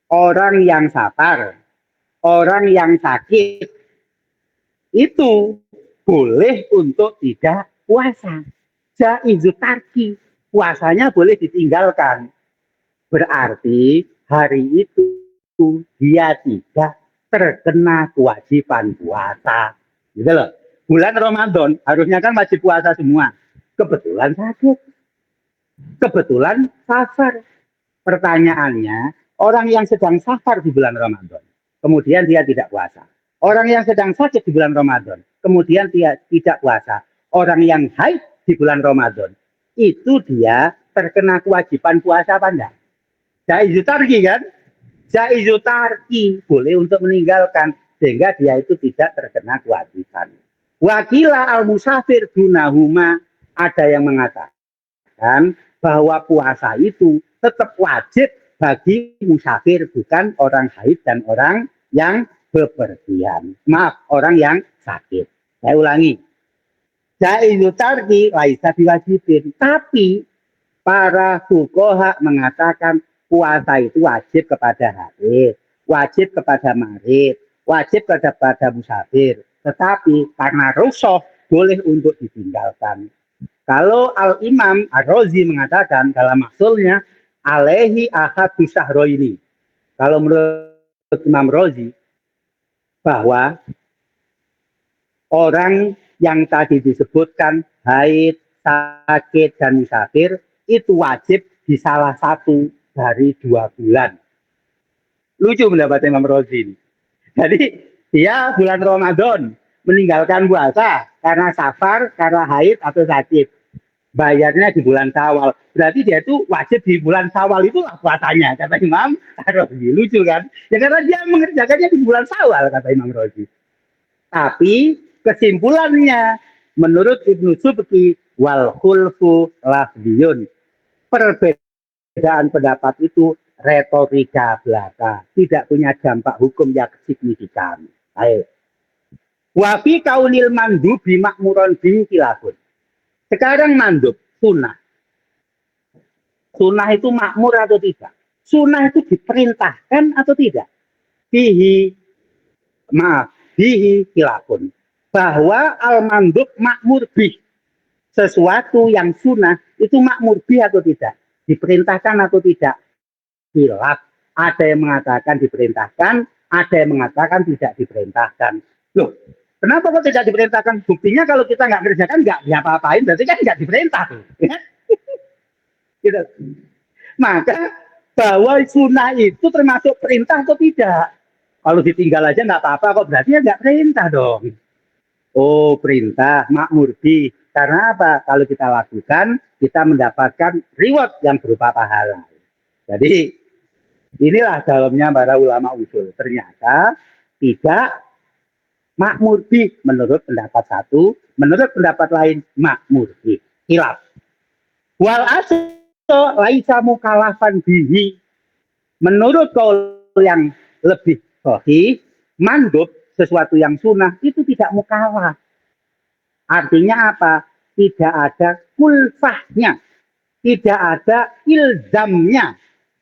Orang yang safar, orang yang sakit, itu boleh untuk tidak puasa. Jaizu tarki, puasanya boleh ditinggalkan. Berarti hari itu dia tidak terkena kewajiban puasa. Gitu loh. Bulan Ramadan harusnya kan wajib puasa semua. Kebetulan sakit. Kebetulan safar. Pertanyaannya, orang yang sedang safar di bulan Ramadan, kemudian dia tidak puasa. Orang yang sedang sakit di bulan Ramadan, kemudian dia tidak puasa. Orang yang haid di bulan Ramadan, itu dia terkena kewajiban puasa apa enggak? Jaizu tarki kan? Jaizu tarki, boleh untuk meninggalkan, sehingga dia itu tidak terkena kewajiban. Wakila al-musafir dunahuma, ada yang mengatakan bahwa puasa itu tetap wajib bagi musafir, bukan orang haid dan orang yang bepergian. Maaf, orang yang sakit. Saya ulangi. Jaizu tarki laisa biwajibin. Tapi para fuqaha mengatakan puasa itu wajib kepada haid, wajib kepada marid, wajib kepada musafir. Tetapi karena rukhsah boleh untuk ditinggalkan. Kalau Al-Imam Ar-Razi mengatakan dalam maksulnya alaihi ahadu syahroini. Kalau menurut Imam Razi bahwa orang yang tadi disebutkan haid, sakit, dan musafir itu wajib di salah satu dari 2 bulan. Lucu pendapat Imam Razi. Jadi dia bulan Ramadan meninggalkan puasa karena safar, karena haid atau sakit. Bayarnya di bulan Syawal. Berarti dia itu wajib di bulan Syawal itu puasanya, kata Imam Razi. Lucu kan? Ya karena dia mengerjakannya di bulan Syawal, kata Imam Razi. Tapi kesimpulannya menurut Ibnu Subki wal khulfu lafdiyun. Perbedaan pendapat itu retorika belaka, tidak punya dampak hukum yang signifikan. Baik. Wa fi kaunil mandubi makmuron bin kilabun. Sekarang mandub, sunnah. Sunnah itu makmur atau tidak? Sunnah itu diperintahkan atau tidak? Bihi kilapun. Bahwa al-mandub makmur bih. Sesuatu yang sunnah itu makmur bih atau tidak? Diperintahkan atau tidak? Khilaf. Ada yang mengatakan diperintahkan, ada yang mengatakan tidak diperintahkan. Loh, kenapa kok tidak diperintahkan? Buktinya kalau kita nggak kerjakan, nggak diapa-apain, berarti kan nggak diperintah. Gitu. Maka bahwa sunnah itu termasuk perintah atau tidak? Kalau ditinggal aja nggak apa-apa kok, berarti ya nggak perintah dong. Oh, perintah, makmur bi. Karena apa? Kalau kita lakukan, kita mendapatkan reward yang berupa pahala. Jadi, inilah dalamnya para ulama usul. Ternyata tidak makmur bi menurut pendapat satu, menurut pendapat lain makmur bi. Hilaf. Wal asal laisa mukalafan bihi. Menurut kaul yang lebih sahih, mandub sesuatu yang sunnah itu tidak mukalaf. Artinya apa? Tidak ada kulfahnya, tidak ada ilzamnya.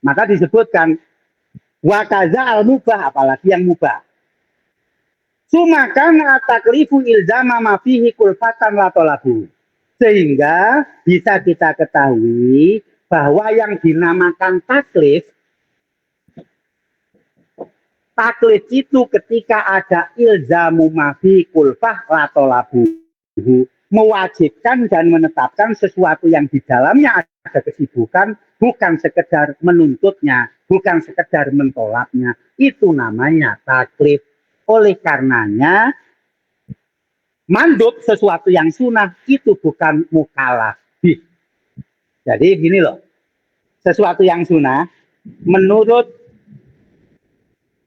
Maka disebutkan wakaza al-mubah, apalagi yang mubah. Sumakan taklifu ilzama mafihi kulfatan latolabu. Sehingga bisa kita ketahui bahwa yang dinamakan taklif itu ketika ada ilzamu mafi kulfah latolabu, mewajibkan dan menetapkan sesuatu yang di dalamnya ada kesibukan, bukan sekedar menuntutnya, bukan sekedar mentolaknya. Itu namanya taklif. Oleh karenanya mandub sesuatu yang sunnah itu bukan mukalaf. Jadi gini loh, sesuatu yang sunnah menurut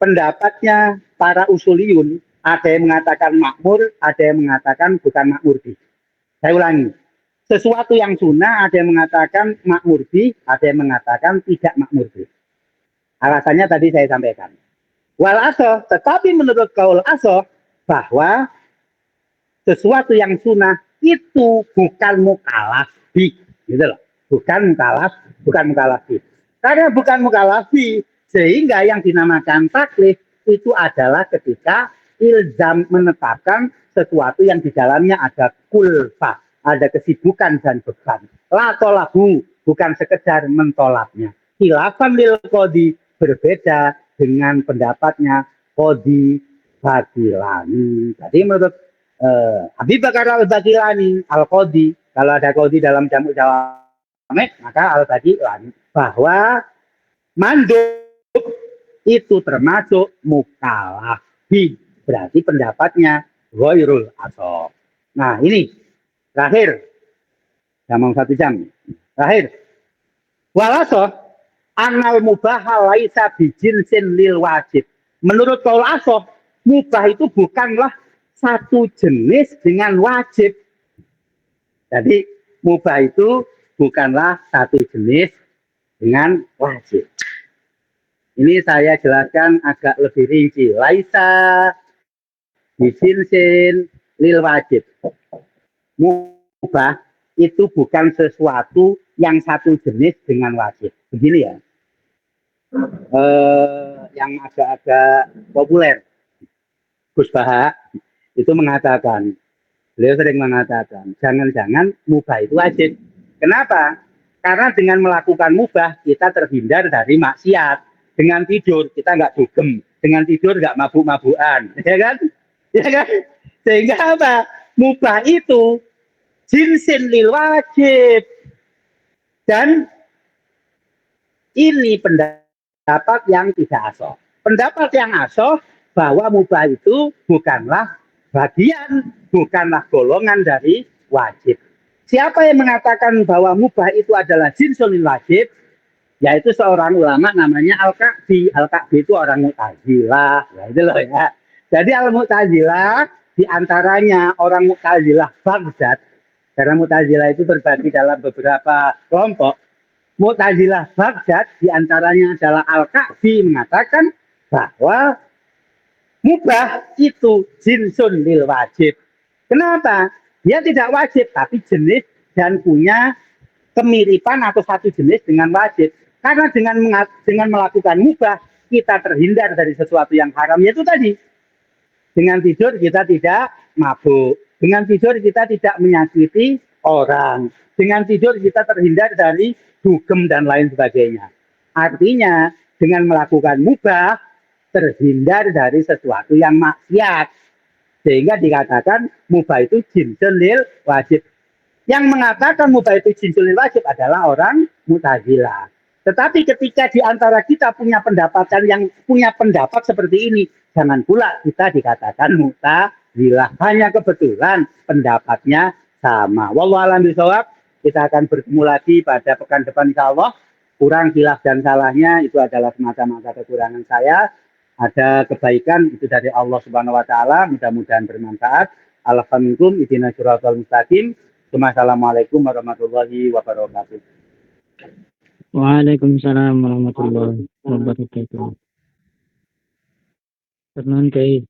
pendapatnya para usuliyun, ada yang mengatakan makmur, ada yang mengatakan bukan makmur bi. Saya ulangi, sesuatu yang sunnah ada yang mengatakan makmur bi, ada yang mengatakan tidak makmur bi. Alasannya tadi saya sampaikan. Wal asoh, tetapi menurut kaul asoh bahwa sesuatu yang sunnah itu bukan mukalaf bi, gitu loh. Bukan mukalaf bi. Karena bukan mukalaf bi, sehingga yang dinamakan taklif itu adalah ketika ilzam menetapkan sesuatu yang di dalamnya ada kulfa, ada kesibukan dan beban. La tolahu, bukan sekedar mentolaknya. Khilafan lil qadi, berbeda dengan pendapatnya Al-Qadi Bagilani. Jadi menurut Abi Bakar Al-Bagilani, Al-Qadi, kalau ada Qadi dalam jamu jawamek, maka Al-Bagilani, bahwa mandub itu termasuk mukalafi. Berarti pendapatnya ghairul asab. Nah ini, terakhir. Saya mau 1 jam. Terakhir. Walasoh, anal mubaha laisa bijinsin lil wajib. Menurut kaul asoh, mubah itu bukanlah satu jenis dengan wajib. Jadi mubah itu bukanlah satu jenis dengan wajib. Ini saya jelaskan agak lebih rinci. Laisa bijinsin lil wajib. Mubah itu bukan sesuatu yang satu jenis dengan wajib. Begini ya. Yang agak-agak populer, Gus Baha itu mengatakan, beliau sering mengatakan, jangan-jangan mubah itu wajib. Kenapa? Karena dengan melakukan mubah kita terhindar dari maksiat. Dengan tidur kita nggak dugem, dengan tidur nggak mabuk-mabukan, ya kan? Ya kan? Sehingga apa? Mubah itu jinsin lil wajib. Dan ini pendapat yang tidak asoh. Pendapat yang asoh bahwa mubah itu bukanlah bagian, bukanlah golongan dari wajib. Siapa yang mengatakan bahwa mubah itu adalah jinsun lil wajib? Yaitu seorang ulama namanya Al-Ka'bi. Al-Ka'bi itu orang Mu'tazilah. Ya, itu loh ya. Jadi Al-Mu'tazilah diantaranya orang Mu'tazilah Baghdad. Karena Mu'tazilah itu terbagi dalam beberapa kelompok. Mu'tazilah Baghdad diantaranya adalah Al-Ka'bi mengatakan bahwa mubah itu jinsun lil wajib. Kenapa? Dia tidak wajib tapi jenis dan punya kemiripan atau satu jenis dengan wajib. Karena dengan melakukan mubah kita terhindar dari sesuatu yang haram, yaitu tadi dengan tidur kita tidak mabuk, dengan tidur kita tidak menyakiti orang, dengan tidur kita terhindar dari dugem dan lain sebagainya. Artinya dengan melakukan mubah terhindar dari sesuatu yang maksiat, sehingga dikatakan mubah itu jinsun lil wajib. Yang mengatakan mubah itu jinsun lil wajib adalah orang Mu'tazilah. Tetapi ketika di antara kita punya pendapatan yang punya pendapat seperti ini, jangan pula kita dikatakan Mu'tazilah. Hanya kebetulan pendapatnya sama. Wallahu a'lam bishawab. Kita akan bertemu lagi pada pekan depan insyaallah. Kurang khilaf dan salahnya itu adalah semata-mata kekurangan saya. Ada kebaikan itu dari Allah Subhanahu wa taala, mudah-mudahan bermanfaat. Alhamdulillah, ihdinas siratal mustaqim. Assalamualaikum warahmatullahi wabarakatuh. Waalaikumsalam warahmatullahi wabarakatuh. Pernuhun Kyai.